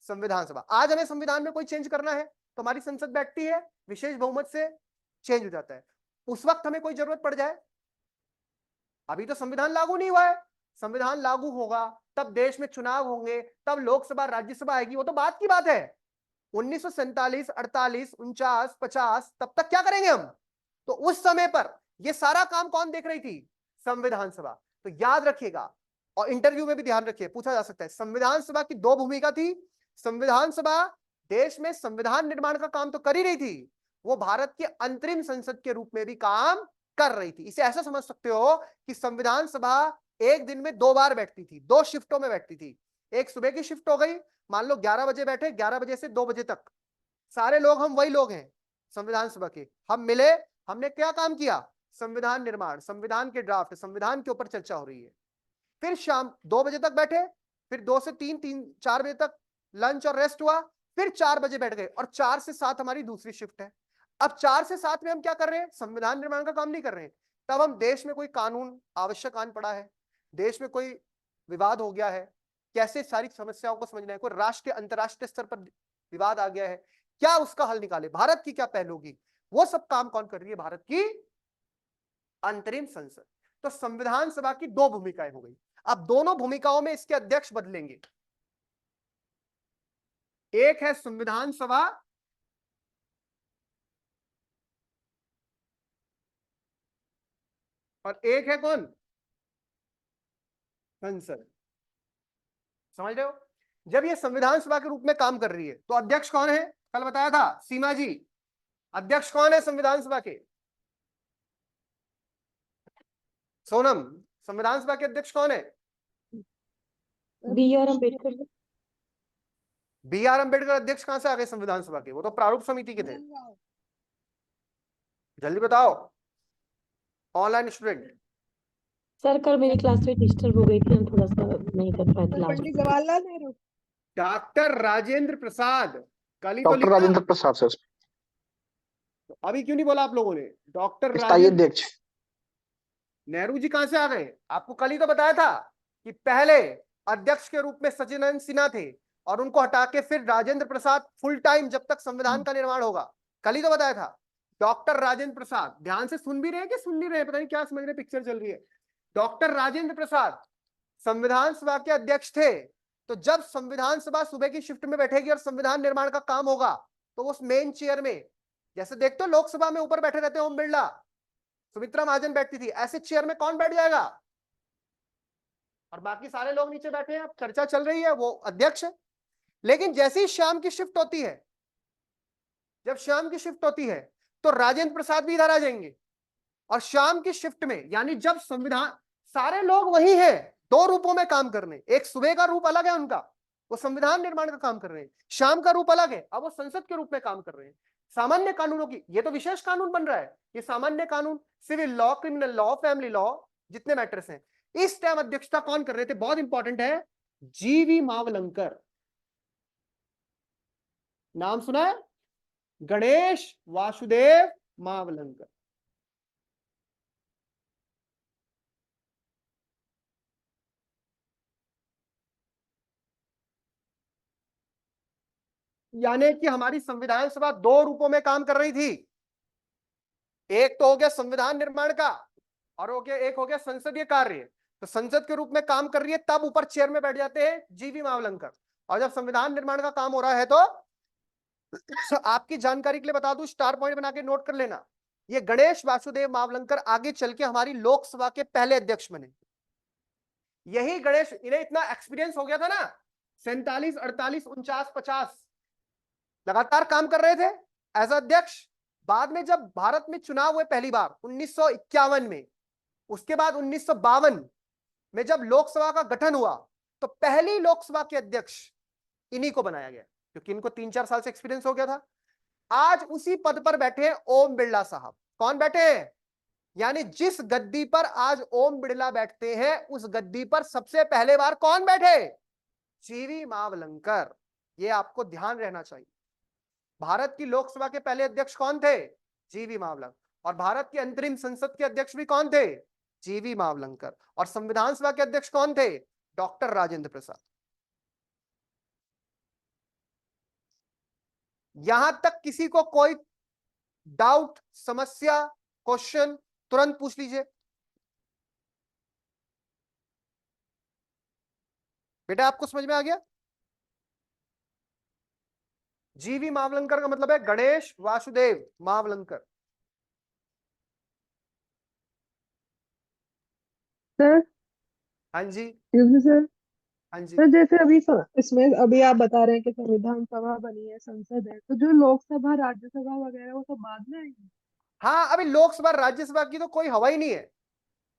संविधान सभा। आज हमें संविधान में कोई चेंज करना है तो हमारी संसद बैठती है, विशेष बहुमत से चेंज हो जाता है। उस वक्त हमें कोई जरूरत पड़ जाए, अभी तो संविधान लागू नहीं हुआ है, संविधान लागू होगा तब देश में चुनाव होंगे, तब लोकसभा राज्यसभा आएगी, वो तो बात की बात है। 1947, 48, 49, 50, तब तक क्या करेंगे हम? तो उस समय पर ये सारा काम कौन देख रही थी? संविधान सभा। तो याद रखिएगा, और इंटरव्यू में भी ध्यान रखिए, पूछा जा सकता है। संविधान सभा की दो भूमिका थी। संविधान सभा देश में संविधान निर्माण का काम तो कर ही रही थी, वो भारत की अंतरिम संसद के रूप में भी काम कर रही थी। इसे ऐसा समझ सकते हो कि संविधान सभा एक दिन में दो बार बैठती थी, दो शिफ्टों में बैठती थी। एक सुबह की शिफ्ट हो गई, मान लो 11 बजे बैठे, 11 बजे से 2 बजे तक सारे लोग, हम वही लोग हैं संविधान सभा के, हम मिले, हमने क्या काम किया? संविधान निर्माण, संविधान के ड्राफ्ट, संविधान के ऊपर चर्चा हो रही है। फिर शाम 2 बजे तक बैठे, फिर 2 से 4 बजे तक लंच और रेस्ट हुआ, फिर 4 बजे बैठ गए, और 4 से 7 हमारी दूसरी शिफ्ट है। अब 4 से 7 में हम क्या कर रहे हैं? संविधान निर्माण का काम नहीं कर रहे हैं। तब हम देश में कोई कानून आवश्यक आन पड़ा है, देश में कोई विवाद हो गया है, कैसे सारी समस्याओं को समझना है, कोई राष्ट्रीय अंतरराष्ट्रीय स्तर पर विवाद आ गया है, क्या उसका हल निकाले, भारत की क्या पहल होगी, वो सब काम कौन कर रही है? भारत की अंतरिम संसद। तो संविधान सभा की दो भूमिकाएं हो गई। अब दोनों भूमिकाओं में इसके अध्यक्ष बदलेंगे। एक है संविधान सभा, और एक है कौन? संसद। समझ रहे हो? जब ये संविधान सभा के रूप में काम कर रही है तो अध्यक्ष कौन है? कल बताया था सीमा जी, अध्यक्ष कौन है संविधान सभा के? सोनम, संविधान सभा के अध्यक्ष कौन है? B are Ambedkar. B.R. Ambedkar अध्यक्ष कहां से आ गए संविधान सभा के? वो तो प्रारूप समिति के थे। जल्दी बताओ, ऑनलाइन स्टूडेंट। सर कल मेरी क्लास में डिस्टर्ब हो गई थी, हम थोड़ा सा नहीं कर पाए थे लास्ट। पंडित जवाहरलाल नेहरू। डॉक्टर राजेंद्र प्रसाद, कल ही तो डॉक्टर लिखा। राजेंद्र प्रसाद सर, तो अभी क्यों नहीं बोला आप लोगों ने? डॉक्टर स्थायी राजेंद्र अध्यक्ष। नेहरू जी कहां से आ गए? आपको कल ही तो बताया था कि पहले अध्यक्ष के रूप में सचिदानंद सिन्हा थे, और उनको हटा के फिर राजेंद्र प्रसाद फुल टाइम जब तक संविधान का निर्माण होगा। कल ही तो बताया था। डॉक्टर राजेंद्र प्रसाद, ध्यान से सुन भी रहे हैं कि सुन नहीं रहे हैं, पता नहीं क्या समझ रहे, पिक्चर चल रही है। डॉक्टर राजेंद्र प्रसाद संविधान सभा के अध्यक्ष थे। तो जब संविधान सभा सुबह की शिफ्ट में बैठेगी और संविधान निर्माण का काम होगा, तो उस मेन चेयर में, जैसे देखते हो लोकसभा में ऊपर बैठे रहते हैं ओम बिरला, सुमित्रा महाजन बैठती थी, ऐसे चेयर में कौन बैठ जाएगा? और बाकी सारे लोग नीचे बैठे हैं, अब चर्चा चल रही है, वो अध्यक्ष है। लेकिन जैसे ही शाम की शिफ्ट होती है, जब शाम की शिफ्ट होती है तो राजेंद्र प्रसाद भी इधर आ जाएंगे, और शाम की शिफ्ट में, यानी जब संविधान, सारे लोग वही हैं, दो रूपों में काम करने। एक सुबह का रूप अलग है उनका, वो संविधान निर्माण का काम कर रहे हैं, शाम का रूप अलग है, अब वो संसद के रूप में काम कर रहे हैं। सामान्य कानूनों की, ये तो विशेष कानून बन रहा है, ये सामान्य कानून, civil law, criminal law, family law, जितने मैटर्स हैं, इस टाइम अध्यक्षता कौन कर रहे थे, बहुत इंपॉर्टेंट है, जीवी मावलंकर। नाम सुना है, गणेश वासुदेव मावलंकर। यानी कि हमारी संविधान सभा दो रूपों में काम कर रही थी। एक तो हो गया संविधान निर्माण का, और हो गया एक हो गया संसदीय कार्य। तो संसद के रूप में काम कर रही है, तब ऊपर चेयर में बैठ जाते हैं जीवी मावलंकर। और जब संविधान निर्माण का काम हो रहा है तो आपकी जानकारी के लिए बता दूं, स्टार पॉइंट बना के नोट कर लेना, ये गणेश वासुदेव मावलंकर आगे चल के हमारी लोकसभा के पहले अध्यक्ष बने। यही गणेश, इन्हें इतना एक्सपीरियंस हो गया था ना, 47, 48, 49, 50 लगातार काम कर रहे थे एज अध्यक्ष। बाद में जब भारत में चुनाव हुए पहली बार 1951 में, उसके बाद 1952 में जब लोकसभा का गठन हुआ, तो पहली लोकसभा के अध्यक्ष इन्हीं को बनाया गया, क्योंकि इनको 3-4 साल से एक्सपीरियंस हो गया था। आज उसी पद पर बैठे हैं ओम बिरला साहब। कौन बैठे हैं? यानी जिस गद्दी पर आज ओम बिरला बैठते हैं, उस गद्दी पर सबसे पहले बार कौन बैठे? जीवी मावलंकर। ये आपको ध्यान रहना चाहिए। भारत की लोकसभा के पहले अध्यक्ष कौन थे? जीवी मावलंकर। और भारत के अंतरिम संसद के अध्यक्ष भी कौन थे? जीवी मावलंकर। और संविधान सभा के अध्यक्ष कौन थे? डॉक्टर राजेंद्र प्रसाद। यहां तक किसी को कोई डाउट, समस्या, क्वेश्चन तुरंत पूछ लीजिए। बेटा आपको समझ में आ गया? जीवी मावलंकर का मतलब है गणेश वासुदेव मावलंकर। सर, हाँ जी। Excuse me sir. हाँ जी। सर जैसे अभी इसमें अभी आप बता रहे हैं कि संविधान सभा बनी है, संसद है, तो जो लोकसभा राज्यसभा वगैरह वो सब बाद में आएंगे? हाँ, अभी लोकसभा राज्यसभा की तो कोई हवा ही नहीं है,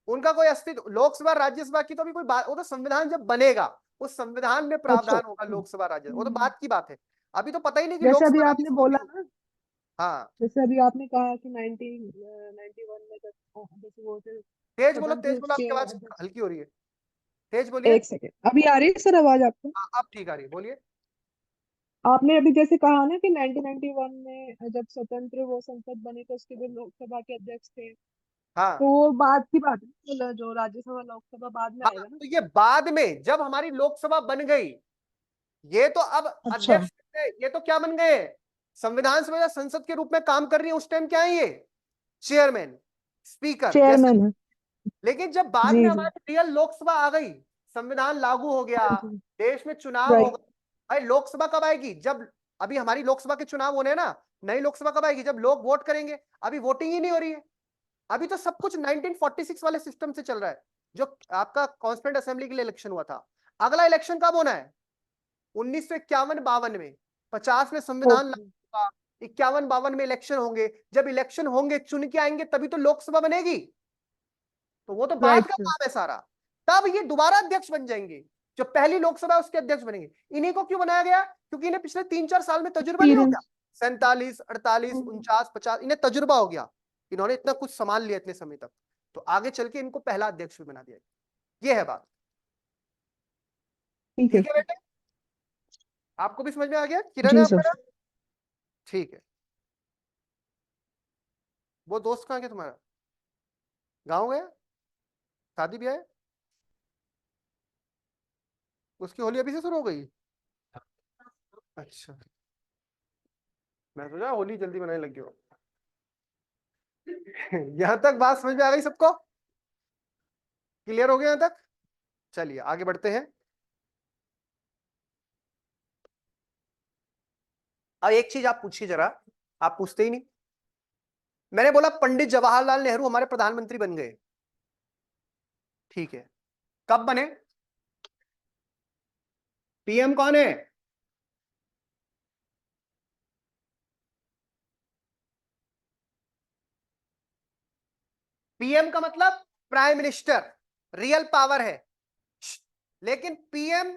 उनका कोई अस्तित्व। लोकसभा राज्यसभा की तो अभी कोई बात, वो तो संविधान जब बनेगा उस संविधान में अच्छा। प्रावधान होगा लोकसभा राज्य, वो तो बात की बात है। अभी तो पता ही नहीं कि जैसे अभी लोकसभा आपने राज्यसभा भी बोला होगी। ना, हाँ, जैसे अभी आपने कहा कि 1991 में जब जैसे वो थे तेज स्वतंत्र बोलो, आपकी के आवाज अध्यक्ष। हल्की हो रही है, तेज बोलिए। एक सेकेंड, अभी आ रही है सर आवाज आपको? हाँ, अब ठीक आ रही है, बोलिए। आपने अभी जैसे कहा ना कि 1991 में जब स्वतंत्र वो संसद बनी तो उसके जो लोकसभा के अध्यक्ष थे, हाँ तो वो बाद की बात है, जो राज्यसभा लोकसभा बाद में हाँ, आएगा ना? तो ये बाद में जब हमारी लोकसभा बन गई, ये तो अब अच्छा। अध्यक्ष थे, ये तो क्या बन गए? संविधान सभा या संसद के रूप में काम कर रही है, उस टाइम क्या है ये? चेयरमैन, स्पीकर जैसे। चेयरमैन है। लेकिन जब बाद में जी जी। हमारी रियल लोकसभा आ गई, संविधान लागू हो गया, हाँ जी। देश में चुनाव हो राइट। गए, भाई लोकसभा कब आएगी? जब अभी हमारी लोकसभा के चुनाव होने हैं ना, नई लोकसभा कब आएगी? जब लोग वोट करेंगे। अभी वोटिंग ही नहीं हो रही है, अभी तो सब कुछ 1946 वाले सिस्टम से चल रहा है, जो आपका कॉन्स्टिट्यूंट असेंबली के लिए इलेक्शन हुआ था। अगला इलेक्शन कब होना है? 1951-52 में। 50 में संविधान ओके। लागू हुआ, 51-52 में इलेक्शन होंगे। जब इलेक्शन होंगे, चुन के आएंगे, तभी तो लोकसभा बनेगी। तो वो तो बाद राइट का सर। काम है सारा। तब ये दोबारा अध्यक्ष बन जाएंगे, जो पहली लोकसभा है उसके अध्यक्ष बनेंगे। इन्हीं को क्यों बनाया गया? क्योंकि इन्हें पिछले 3-4 साल में तजुर्बा नहीं हो गया। एक्सपीरियंस। 47, 48, 49, 50 इन्हें तजुर्बा हो गया, इन्होंने इतना कुछ संभाल लिया इतने समय तक, तो आगे चल के इनको पहला अध्यक्ष भी बना दिया। ये है बात। ठीक है ठीक है सर। बेटे, आपको भी समझ में आ गया? किरण है जी आपका सर। नाम? ठीक है। वो दोस्त कहाँ गया तुम्हारा? गाँव गया? शादी भी है? उसकी होली अभी से शुरू हो गई? अच्छा, मैं सोचा होली जल्दी मनाने लग गए हो। यहां तक बात समझ में आ गई सबको? क्लियर हो गया यहां तक? चलिए आगे बढ़ते हैं। अब एक चीज आप पूछिए जरा, आप पूछते ही नहीं। मैंने बोला पंडित जवाहरलाल नेहरू हमारे प्रधानमंत्री बन गए, ठीक है, कब बने? पीएम कौन है? पीएम का मतलब प्राइम मिनिस्टर, रियल पावर है। लेकिन पीएम,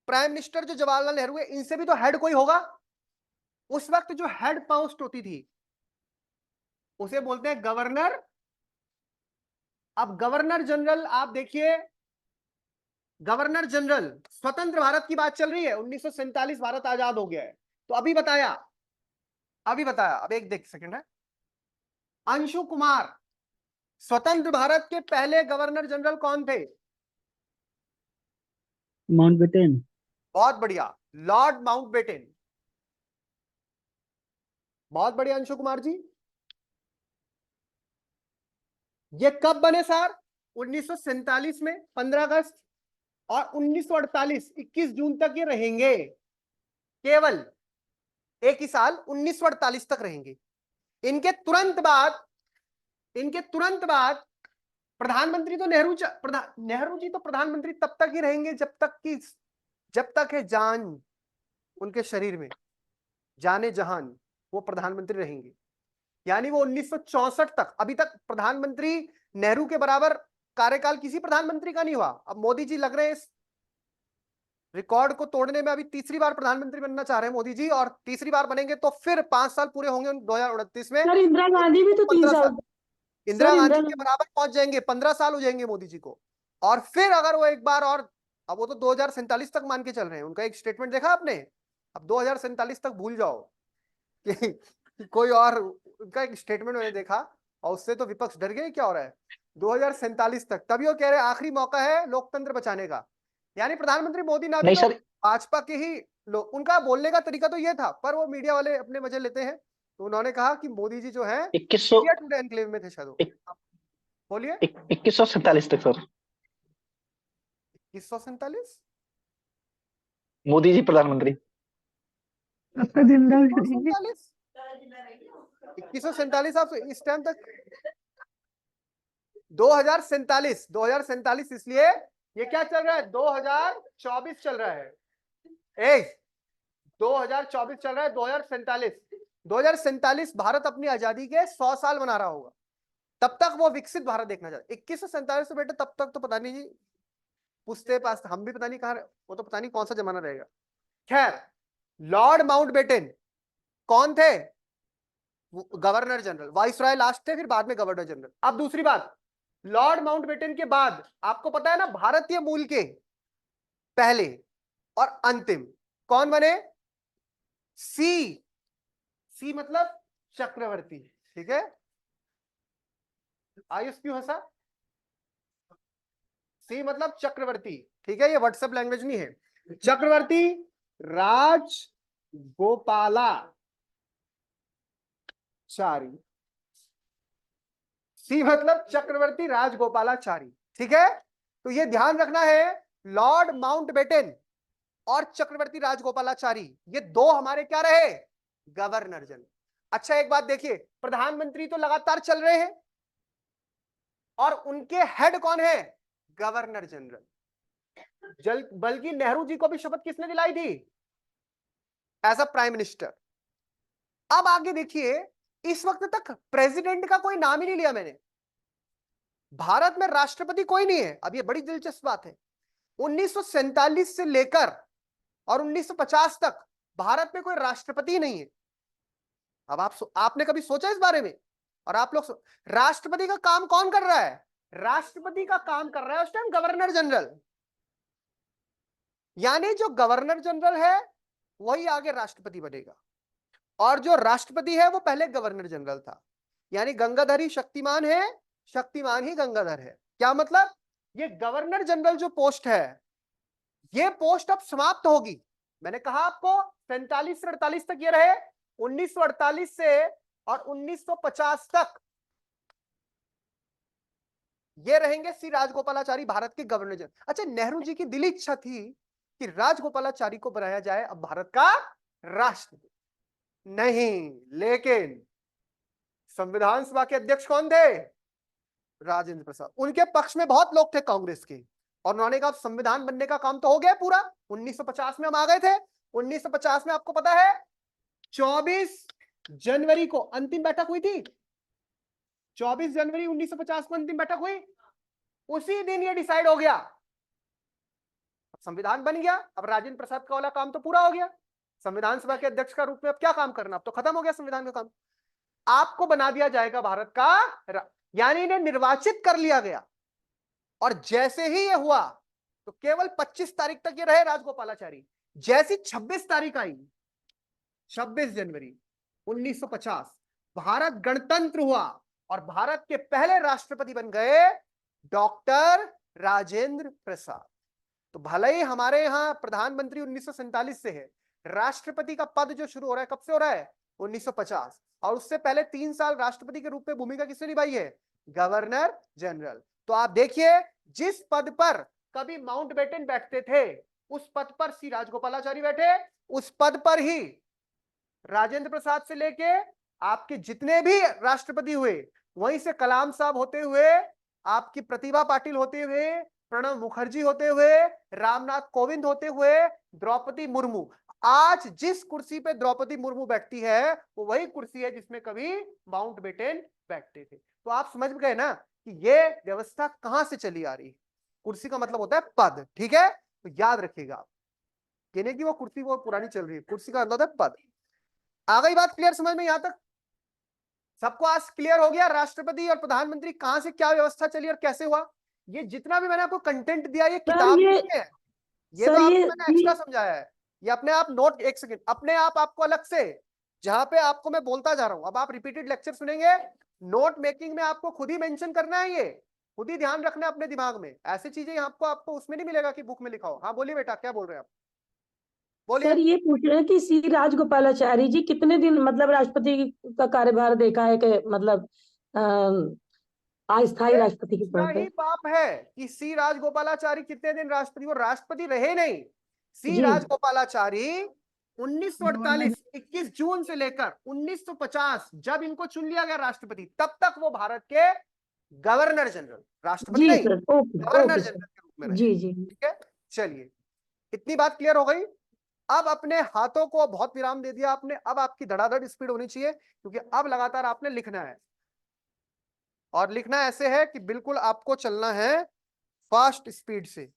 प्राइम मिनिस्टर जो जवाहरलाल नेहरू है, इनसे भी तो हेड कोई होगा। उस वक्त जो हेड पोस्ट होती थी, उसे बोलते हैं गवर्नर अब गवर्नर जनरल आप देखिए, गवर्नर जनरल, स्वतंत्र भारत की बात चल रही है, 1947 भारत आजाद हो गया है, तो अभी बताया, अब एक देख सेकंड है, अंशु कुमार, स्वतंत्र भारत के पहले गवर्नर जनरल कौन थे? माउंटबेटन। बहुत बढ़िया, लॉर्ड माउंटबेटन। बहुत बढ़िया अंशु कुमार जी। ये कब बने सर? 1947 में 15 अगस्त, और 1948 21 जून तक ये रहेंगे, केवल एक ही साल 1948 तक रहेंगे। इनके तुरंत बाद प्रधानमंत्री तो नेहरू जी तो प्रधानमंत्री तब तक ही रहेंगे जब तक है जान उनके शरीर में, जाने जहान वो प्रधानमंत्री रहेंगे। यानी वो 1964 तक, अभी तक प्रधानमंत्री नेहरू के बराबर कार्यकाल किसी प्रधानमंत्री का नहीं हुआ। अब मोदी जी लग रहे हैं इस रिकॉर्ड को तोड़ने में, अभी तीसरी बार प्रधानमंत्री बनना चाह रहे हैं मोदी जी, और तीसरी बार बनेंगे तो फिर 5 साल पूरे होंगे 2029 में। सर इंदिरा गांधी भी तो 15 3 साल। साल इंदिरा सर गांधी इंदिरा के बराबर पहुंच जाएंगे, 15 साल हो जाएंगे मोदी जी को। और फिर अगर वो एक बार और, अब वो तो 2047 तक मान के चल रहे हैं, उनका एक स्टेटमेंट देखा आपने? अब 2047 तक भूल जाओ कि कोई और, उनका एक स्टेटमेंट मैंने देखा और उससे तो विपक्ष डर गए क्या हो रहा है। 2047 तक, तभी वो कह रहे हैं आखिरी मौका है लोकतंत्र बचाने का। यानी प्रधानमंत्री मोदी ना भी नहीं तो सर, भाजपा के ही लोग, उनका बोलने का तरीका तो ये था, पर वो मीडिया वाले अपने मजे लेते हैं, तो उन्होंने कहा कि मोदी जी जो है 2100 इंडिया टुडे एनक्लेव में थे शायद वो। बोलिए 2147 तक सर 2147, मोदी जी प्रधानमंत्री। आपका जिंदा भी रहेंगे। 2147 आप इस टाइम तक 2047 इसलिए ये क्या चल रहा है, 2024 चल रहा है, 2024 चल रहा है, 2047 भारत अपनी आजादी के 100 साल मना रहा होगा, तब तक वो विकसित भारत देखना चाहता है। 2147 से बेटे तब तक तो पता नहीं जी, पूछते पास हम भी पता नहीं कहां, वो तो पता नहीं कौन सा जमाना रहेगा। खैर, लॉर्ड माउंटबेटन कौन थे? गवर्नर जनरल, वाइसराय लास्ट थे, फिर बाद में गवर्नर जनरल। अब दूसरी बात, लॉर्ड माउंटबेटन के बाद आपको पता है ना, भारतीय मूल के पहले और अंतिम कौन बने? सी मतलब चक्रवर्ती, ठीक है? आयुष क्यों हंसा? सी मतलब चक्रवर्ती, ठीक है? ये व्हाट्सएप लैंग्वेज नहीं है। चक्रवर्ती राज गोपालाचारी, सी मतलब चक्रवर्ती राजगोपालाचारी, ठीक है? तो ये ध्यान रखना है, लॉर्ड माउंटबेटन और चक्रवर्ती राजगोपालाचारी, ये दो हमारे क्या रहे? Governor general. अच्छा एक बात देखिए, प्रधानमंत्री तो लगातार चल रहे हैं और उनके हेड कौन है? Governor general. बल्कि नेहरू जी को भी शपथ किसने दिलाई थी? As a prime minister. अब आगे देखिए, इस वक्त तक प्रेसिडेंट का कोई नाम ही नहीं लिया मैंने, भारत में राष्ट्रपति कोई नहीं है। अब ये बड़ी दिलचस्प बात है, 1947 से लेकर और 1950 तक भारत में कोई राष्ट्रपति नहीं है। अब आपने कभी सोचा इस बारे में? और आप लोग राष्ट्रपति का काम कौन कर रहा है? राष्ट्रपति का काम कर रहा है उस टाइम गवर्नर जनरल। यानी जो गवर्नर जनरल है वही आगे राष्ट्रपति बनेगा, और जो राष्ट्रपति है वो पहले गवर्नर जनरल था। यानी गंगाधर ही शक्तिमान है, शक्तिमान ही गंगाधर है। क्या मतलब? ये गवर्नर जनरल जो पोस्ट है, ये पोस्ट अब समाप्त होगी। मैंने कहा आपको 47 से 48 तक ये रहे, 1948 से और 1950 तक ये रहेंगे सी राजगोपालाचारी, भारत के गवर्नर जनरल। अच्छा, नेहरू जी की दिली इच्छा थी कि राजगोपालाचारी को बनाया जाए अब भारत का राष्ट्रपति, नहीं, लेकिन संविधान सभा के अध्यक्ष कौन थे? राजेंद्र प्रसाद। उनके पक्ष में बहुत लोग थे कांग्रेस के, और उन्होंने कहा संविधान बनने का काम तो हो गया पूरा। 1950 में हम आ गए थे, 1950 में आपको पता है 24 जनवरी को अंतिम बैठक हुई थी, 24 जनवरी 1950 को अंतिम बैठक हुई, उसी दिन ये डिसाइड हो गया, संविधान बन गया। अब राजेंद्र प्रसाद का वाला काम तो पूरा हो गया, संविधान सभा के अध्यक्ष का रूप में अब क्या काम करना, अब तो खत्म हो गया संविधान का काम, आपको बना दिया जाएगा भारत का यानी इन्हें निर्वाचित कर लिया गया। और जैसे ही ये हुआ तो केवल 25 तारीख तक ये रहे राजगोपालाचारी। जैसी 26 तारीख आई, 26 जनवरी 1950, भारत गणतंत्र हुआ और भारत के पहले राष्ट्रपति बन गए डॉक्टर राजेंद्र प्रसाद। तो भले ही हमारे यहां प्रधानमंत्री 1947 से है, राष्ट्रपति का पद जो शुरू हो रहा है कब से हो रहा है? 1950। और उससे पहले 3 साल राष्ट्रपति के रूप में भूमिका किसने निभाई है? Governor general. तो आप देखिए, जिस पद पर कभी माउंटबेटन बैठते थे उस पद पर सी राजगोपालाचारी बैठे, उस पद पर ही राजेंद्र प्रसाद से लेके आपके जितने भी राष्ट्रपति हुए, वहीं से कलाम साहब होते हुए, आपकी प्रतिभा पाटिल होते हुए, प्रणब मुखर्जी होते हुए, रामनाथ कोविंद होते हुए, द्रौपदी मुर्मू। आज जिस कुर्सी पे द्रौपदी मुर्मू बैठती है वो वही कुर्सी है जिसमें कभी माउंटबेटन बैठते थे। तो आप समझ गए ना कि ये व्यवस्था कहां से चली आ रही है। कुर्सी का मतलब होता है पद, ठीक है? तो याद रखिएगा, कहने की वो कुर्सी वो पुरानी चल रही है, कुर्सी का मतलब है पद। आ गई बात क्लियर समझ में? यहां तक सबको आज क्लियर हो गया राष्ट्रपति और प्रधानमंत्री कहां से क्या व्यवस्था चली और कैसे हुआ? ये जितना भी मैंने आपको कंटेंट दिया ये किताब ये नहीं है, ये तो सर आपको ये मैंने एक्स्ट्रा समझाया है। ये अपने आप नोट, एक सेकंड, अपने आप आपको अलग से, जहां पे आपको मैं बोलता जा रहा हूं, अब आप रिपीटेड लेक्चर सुनेंगे, नोट मेकिंग में आपको खुद ही मेंशन करना है, ये खुद ही ध्यान रखना है अपने दिमाग में। ऐसी चीजें आपको उसमें नहीं मिलेगा कि बुक में लिखा हो। हाँ बोलिए बेटा, क्या बोल रहे हैं आप? बोलिए। सर ये पूछ रहे हैं कि सी राजगोपालाचारी जी कितने दिन मतलब राष्ट्रपति का कार्यभार देखा है कि मतलब अस्थायी ये राष्ट्रपति के दूसरा तौर पे? ही पाप है कि सी राजगोपालाचारी कितने दिन राष्ट्रपति, वो राष्ट्रपति रहे नहीं। सी जी राजगोपालाचारी 1948 गवर्नर 21 जून से लेकर 1950 जब इनको चुन लिया गया राष्ट्रपति, तब तक वो भारत के गवर्नर जनरल, राष्ट्रपति जी नहीं, sir, okay governor okay general sir. के रूप में रहे। जी जी ठीक है, चलिए, इतनी बात क्लियर हो गई। अब अपने हाथों को बहुत विराम दे दिया आपने, अब आपकी धड़ाधड़ स्पीड होनी चाहिए, क्योंकि अब लगातार आपने लिखना है। और लिखना ऐसे है कि बिल्कुल आपको चलना है फास्ट स्पीड से।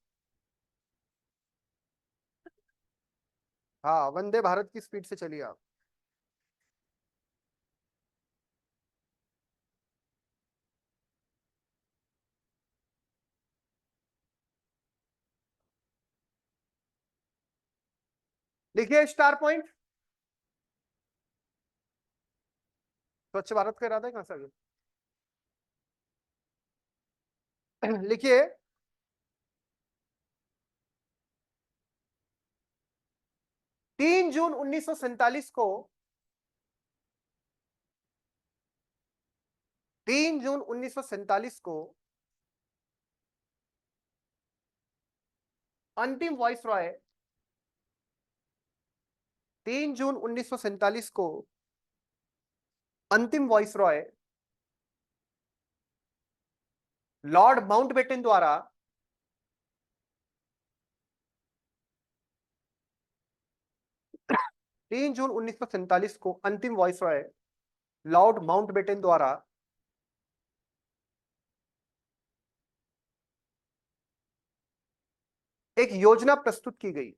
हाँ, वंदे भारत की स्पीड से चलिए आप। लिखिए स्टार पॉइंट। स्वच्छ भारत का इरादा है कहां से आ गया? लिखिए 3 जून 1947 को, 3 जून 1947 को अंतिम वॉइस रॉय, 3 जून 1947 को अंतिम वॉइस रॉय लॉर्ड माउंटबेटन द्वारा 3 जून 1947 को अंतिम वॉइस रॉय लॉर्ड माउंटबेटन द्वारा एक योजना प्रस्तुत की गई।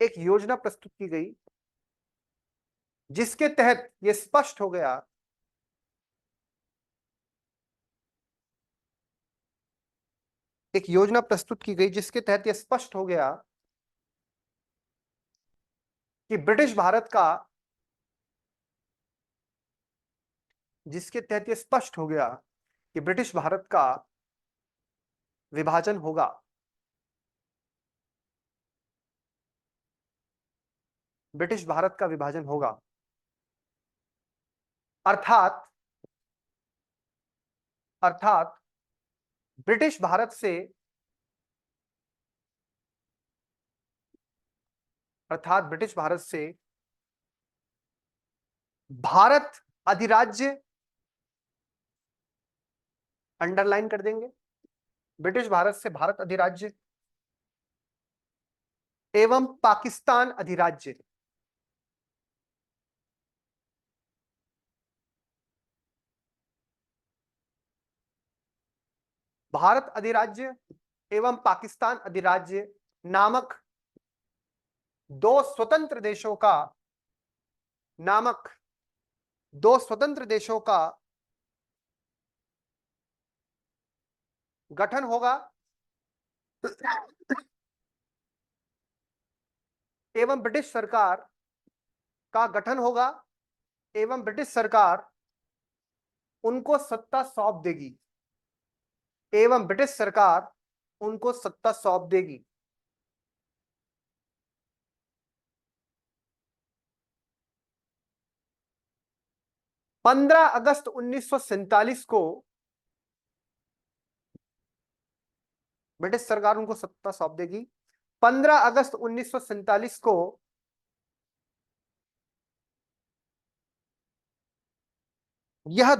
एक योजना प्रस्तुत की गई जिसके तहत यह स्पष्ट हो गया एक योजना प्रस्तुत की गई जिसके तहत यह स्पष्ट हो गया कि ब्रिटिश भारत का, जिसके तहत यह स्पष्ट हो गया कि ब्रिटिश भारत का विभाजन होगा। ब्रिटिश भारत का विभाजन होगा, अर्थात अर्थात ब्रिटिश भारत से, अर्थात ब्रिटिश भारत से भारत अधिराज्य, अंडरलाइन कर देंगे, ब्रिटिश भारत से भारत अधिराज्य एवं पाकिस्तान अधिराज्य, भारत अधिराज्य एवं पाकिस्तान अधिराज्य नामक दो स्वतंत्र देशों का नामक दो स्वतंत्र देशों का गठन होगा एवं ब्रिटिश सरकार का गठन होगा एवं ब्रिटिश सरकार उनको सत्ता सौंप देगी एवं ब्रिटिश सरकार उनको सत्ता सौंप देगी। पंद्रह अगस्त 1947 को ब्रिटिश सरकार उनको सत्ता सौंप देगी। 15 अगस्त 1947 को यह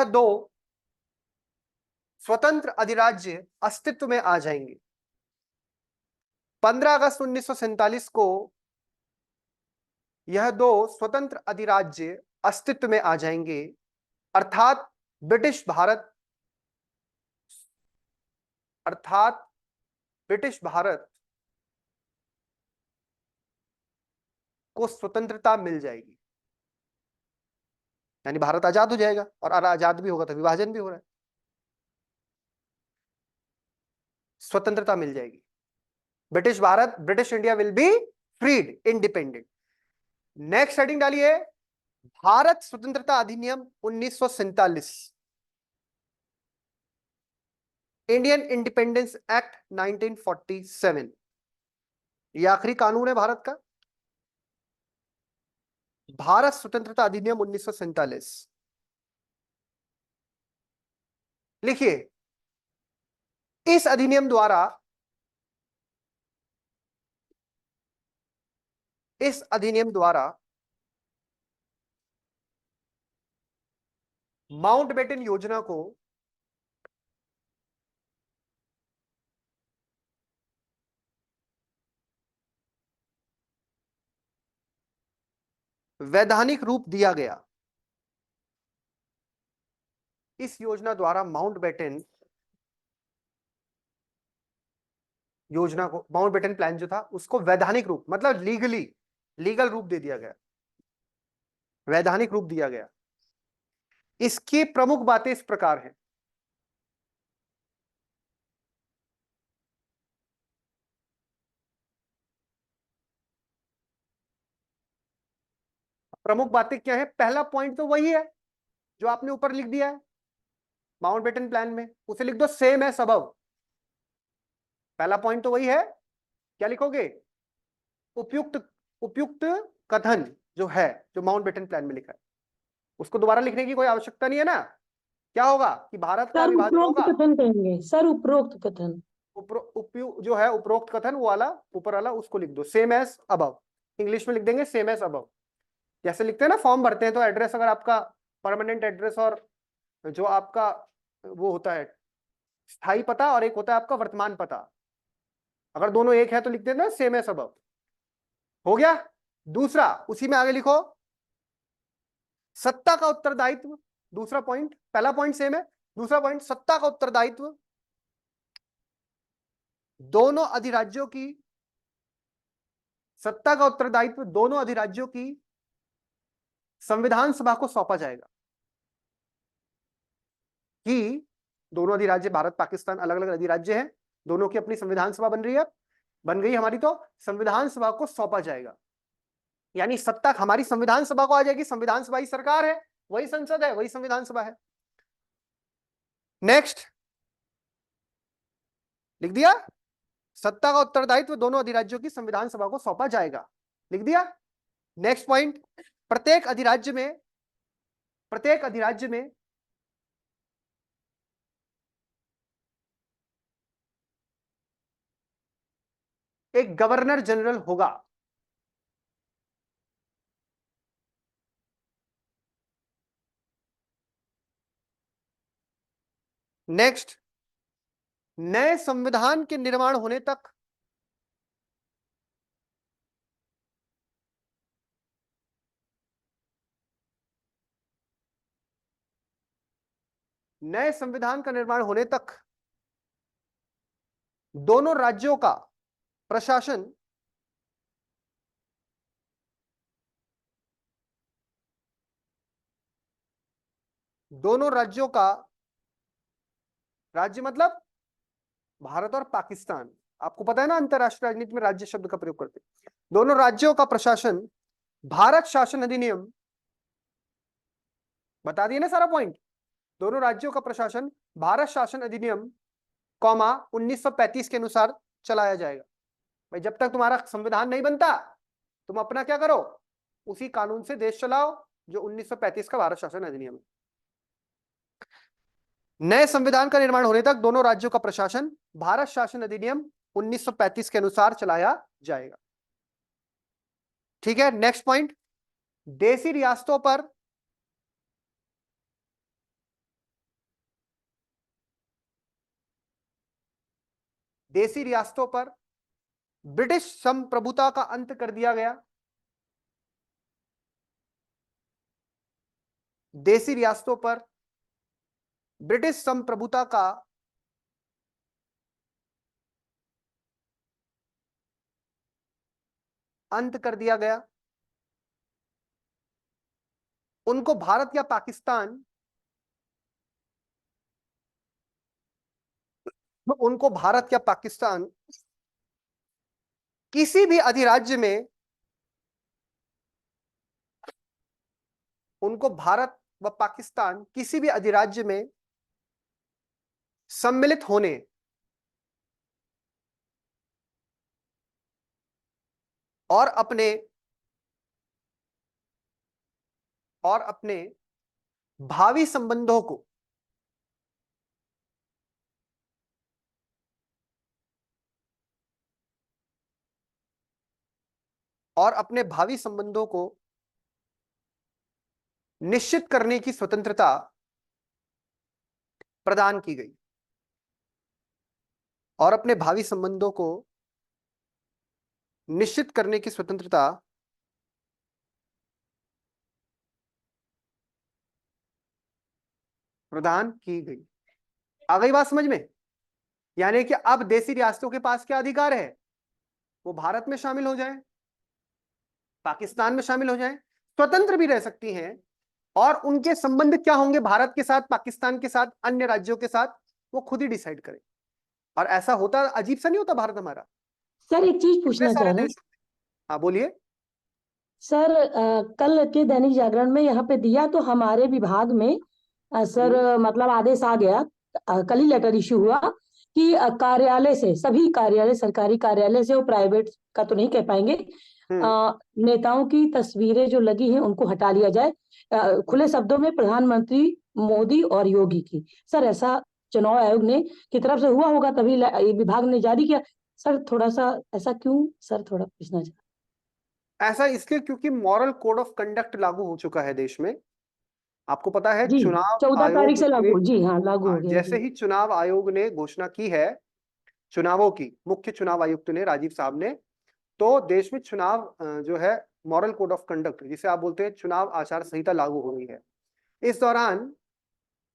दो स्वतंत्र अधिराज्य अस्तित्व में आ जाएंगे। 15 अगस्त 1947 को यह दो स्वतंत्र अधिराज्य अस्तित्व में आ जाएंगे, अर्थात ब्रिटिश भारत को स्वतंत्रता मिल जाएगी, यानी भारत आजाद हो जाएगा। और आजाद भी होगा तो विभाजन भी हो रहा है, स्वतंत्रता मिल जाएगी। British India will be freed, independent. Next heading डालिए, भारत स्वतंत्रता अधिनियम 1947, इंडियन इंडिपेंडेंस एक्ट 1947। ये आखिरी कानून है भारत का, भारत स्वतंत्रता अधिनियम 1947। लिखिए, इस अधिनियम द्वारा माउंटबेटन योजना को वैधानिक रूप दिया गया। इस योजना द्वारा माउंटबेटन प्लान जो था उसको वैधानिक रूप, मतलब लीगल रूप दे दिया गया, वैधानिक रूप दिया गया। इसकी प्रमुख बातें इस प्रकार हैं। प्रमुख बातें क्या है? पहला पॉइंट तो वही है जो आपने ऊपर लिख दिया है माउंटबेटन प्लान में, उसे लिख दो सेम एज अबव। पहला पॉइंट तो वही है, क्या लिखोगे? उपयुक्त कथन जो माउंटबेटन प्लान में लिखा है उसको दोबारा लिखने की कोई आवश्यकता नहीं है ना। क्या होगा कि भारत का सर विभाजन उपरोक्त होगा। कथन कहेंगे सर, उपरोक्त कथन। जो है उपरोक्त कथन, वो वाला ऊपर वाला उसको लिख दो सेम एज अबव। इंग्लिश में लिख देंगे सेम एज अबव। जैसे लिखते हैं ना, फॉर्म भरते हैं तो एड्रेस, अगर आपका परमानेंट एड्रेस और जो आपका वो होता है स्थायी पता और एक होता है आपका वर्तमान पता, अगर दोनों एक है तो लिख देना सेम एज अबव। हो गया। दूसरा, उसी में आगे लिखो सत्ता का उत्तरदायित्व। दूसरा पॉइंट, पहला पॉइंट सेम है, दूसरा पॉइंट सत्ता का उत्तरदायित्व दोनों अधिराज्यों की संविधान सभा को सौंपा जाएगा। कि दोनों अधिराज्य, भारत पाकिस्तान अलग अलग अधिराज्य हैं, दोनों की अपनी संविधान सभा बन गई हमारी, तो संविधान सभा को सौंपा जाएगा। यानी सत्ता हमारी संविधान सभा को आ जाएगी। संविधान सभा ही सरकार है, वही संसद है, वही संविधान सभा है। नेक्स्ट लिख दिया, सत्ता का उत्तरदायित्व दोनों अधिराज्यों की संविधान सभा को सौंपा जाएगा, लिख दिया। नेक्स्ट पॉइंट, प्रत्येक अधिराज्य में एक गवर्नर जनरल होगा। नेक्स्ट, नए संविधान के निर्माण होने तक नए संविधान का निर्माण होने तक दोनों राज्यों का प्रशासन दोनों राज्यों का, राज्य मतलब भारत और पाकिस्तान, आपको पता है ना अंतरराष्ट्रीय राजनीति में राज्य शब्द का प्रयोग करते हैं। दोनों राज्यों का प्रशासन भारत शासन अधिनियम, बता दिए ना सारा पॉइंट। दोनों राज्यों का प्रशासन भारत शासन अधिनियम कॉमा 1935 के अनुसार चलाया जाएगा। भाई जब तक तुम्हारा संविधान नहीं बनता तुम अपना क्या करो, उसी कानून से देश चलाओ जो 1935 का भारत शासन अधिनियम है। नए संविधान का निर्माण होने तक दोनों राज्यों का प्रशासन भारत शासन अधिनियम 1935 के अनुसार चलाया जाएगा। ठीक है, नेक्स्ट पॉइंट, देसी रियासतों पर ब्रिटिश संप्रभुता का अंत कर दिया गया। देसी रियासतों पर ब्रिटिश संप्रभुता का अंत कर दिया गया। उनको भारत या पाकिस्तान, उनको भारत या पाकिस्तान किसी भी अधिराज्य में, उनको भारत व पाकिस्तान किसी भी अधिराज्य में सम्मिलित होने और अपने भावी संबंधों को निश्चित करने की स्वतंत्रता प्रदान की गई, और अपने भावी संबंधों को निश्चित करने की स्वतंत्रता प्रदान की गई। आ गई बात समझ में? यानी कि अब देसी रियासतों के पास क्या अधिकार है, वो भारत में शामिल हो जाए, पाकिस्तान में शामिल हो जाए, स्वतंत्र भी रह सकती हैं, और उनके संबंध क्या होंगे भारत के साथ, पाकिस्तान के साथ, अन्य राज्यों के साथ, वो खुद ही डिसाइड करें। और ऐसा होता, अजीब सा नहीं होता भारत हमारा? सर एक चीज पूछना चाह रहे हैं। हाँ बोलिए सर कल के दैनिक जागरण में यहाँ पे दिया तो हमारे विभाग में सर मतलब आदेश आ गया, कल ही लेटर इश्यू हुआ कि कार्यालय से, सभी कार्यालय, सरकारी कार्यालय से, वो प्राइवेट का तो नहीं कह पाएंगे, नेताओं की तस्वीरें जो लगी हैं उनको हटा लिया जाए, खुले शब्दों में प्रधानमंत्री मोदी और योगी की। सर ऐसा चुनाव आयोग ने की तरफ से हुआ होगा तभी विभाग ने जारी किया। सर थोड़ा सा ऐसा क्यों, सर थोड़ा पूछना चाहिए। ऐसा इसलिए क्योंकि मॉरल कोड ऑफ कंडक्ट लागू हो चुका है देश में। आपको पता है जी, चुनाव 14 तारीख से लागू, आयोग जी हाँ लागू हो गया जैसे जी। ही चुनाव आयोग ने घोषणा की है चुनावों की, मुख्य चुनाव आयुक्त ने, राजीव साहब ने, तो देश में चुनाव जो है मॉरल कोड ऑफ कंडक्ट जिसे आप बोलते हैं चुनाव आचार संहिता लागू हो गई है। इस दौरान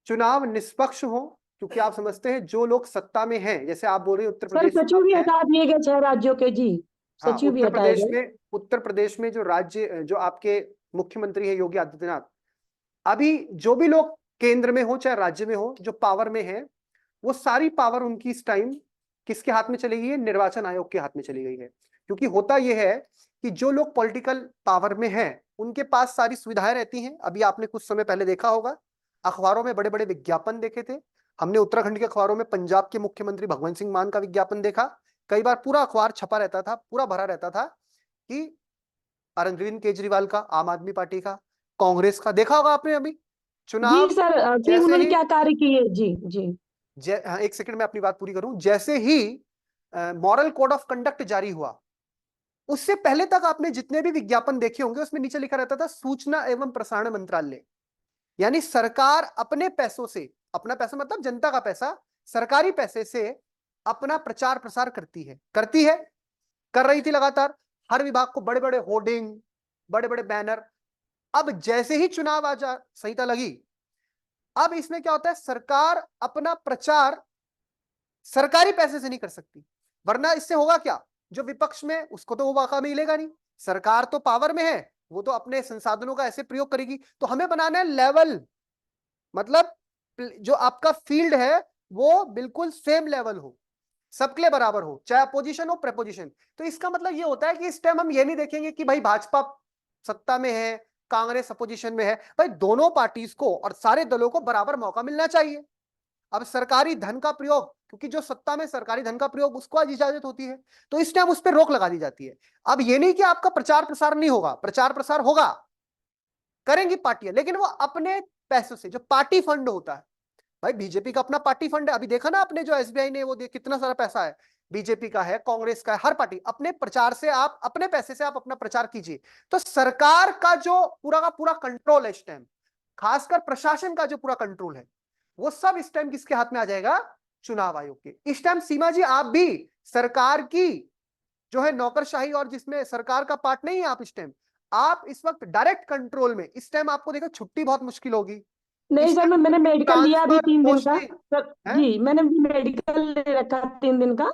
चुनाव निष्पक्ष हो, क्योंकि आप समझते हैं जो लोग सत्ता में हैं, जैसे आप बोल रहे हैं उत्तर सर प्रदेश सचिव भी हटा दिए गए 6 राज्यों के जी, हाँ, सचिव भी हटाए गए। उत्तर प्रदेश में जो राज्य, जो आपके मुख्यमंत्री है योगी आदित्यनाथ, अभी जो भी लोग केंद्र में हो चाहे राज्य में हो, जो पावर में है, वो सारी पावर उनकी इस टाइम किसके हाथ में चली गई है? निर्वाचन आयोग के हाथ में चली गई है। क्योंकि होता यह है कि जो लोग पॉलिटिकल पावर में हैं उनके पास सारी सुविधाएं रहती हैं। अभी आपने कुछ समय पहले देखा होगा अखबारों में बड़े बड़े विज्ञापन देखे थे। हमने उत्तराखंड के अखबारों में पंजाब के मुख्यमंत्री भगवंत सिंह मान का विज्ञापन देखा। कई बार पूरा अखबार छपा रहता था, पूरा भरा रहता था कि अरविंद केजरीवाल का, आम आदमी पार्टी का, कांग्रेस का। देखा होगा आपने अभी चुनाव जी सर कि जैसे उन्होंने ही क्या कार्य किए। जी जी हाँ, एक सेकंड में अपनी बात पूरी करूं। जैसे ही मॉरल कोड ऑफ कंडक्ट जारी हुआ, उससे पहले तक आपने जितने भी विज्ञापन देखे होंगे उसमें नीचे लिखा रहता था सूचना एवं प्रसारण मंत्रालय। यानी सरकार अपने पैसों से, अपना पैसा मतलब जनता का पैसा, सरकारी पैसे से अपना प्रचार प्रसार करती है, कर रही थी लगातार। हर विभाग को बड़े बड़े होर्डिंग, बड़े बड़े बैनर। अब जैसे ही चुनाव आचार संहिता लगी, अब इसमें क्या होता है, सरकार अपना प्रचार सरकारी पैसे से नहीं कर सकती, वरना इससे होगा क्या, जो विपक्ष में उसको तो वो मौका मिलेगा नहीं। सरकार तो पावर में है, वो तो अपने संसाधनों का ऐसे प्रयोग करेगी। तो हमें बनाना है लेवल, मतलब जो आपका फील्ड है वो बिल्कुल सेम लेवल हो, सबके लिए बराबर हो, चाहे अपोजिशन हो प्रेपोजिशन। तो इसका मतलब ये होता है कि इस टाइम हम ये नहीं देखेंगे कि भाई भाजपा सत्ता में है, कांग्रेस अपोजिशन में है, भाई दोनों पार्टीज को और सारे दलों को बराबर मौका मिलना चाहिए। अब सरकारी धन का प्रयोग, क्योंकि जो सत्ता में सरकारी धन का प्रयोग उसको आज इजाजत होती है, तो इस टाइम उस पर रोक लगा दी जाती है। अब ये नहीं कि आपका प्रचार प्रसार नहीं होगा, प्रचार प्रसार होगा, करेंगी पार्टियां, लेकिन वो अपने पैसों से, जो पार्टी फंड होता है। भाई बीजेपी का अपना पार्टी फंड है, अभी देखा ना आपने जो एसबीआई ने वो कितना सारा पैसा है, बीजेपी का है, कांग्रेस का है, हर पार्टी अपने प्रचार से, आप अपने पैसे से आप अपना प्रचार कीजिए। तो सरकार का जो पूरा का पूरा कंट्रोल है इस टाइम, खासकर प्रशासन का जो पूरा कंट्रोल है, वो सब इस टाइम किसके हाथ में आ जाएगा? चुनाव आयोग के। इस टाइम सीमा जी आप भी सरकार की जो है नौकरशाही, और जिसमें सरकार का पार्ट नहीं है आप, इस टाइम आप इस वक्त डायरेक्ट कंट्रोल में, इस टाइम आपको देखो छुट्टी बहुत मुश्किल होगी। नहीं सर, मैंने मेडिकल लिया अभी ट्रांसफर 3 दिन का पोस्टिंग सर। है। जी, मैंने मेडिकल ले रखा 3 दिन का।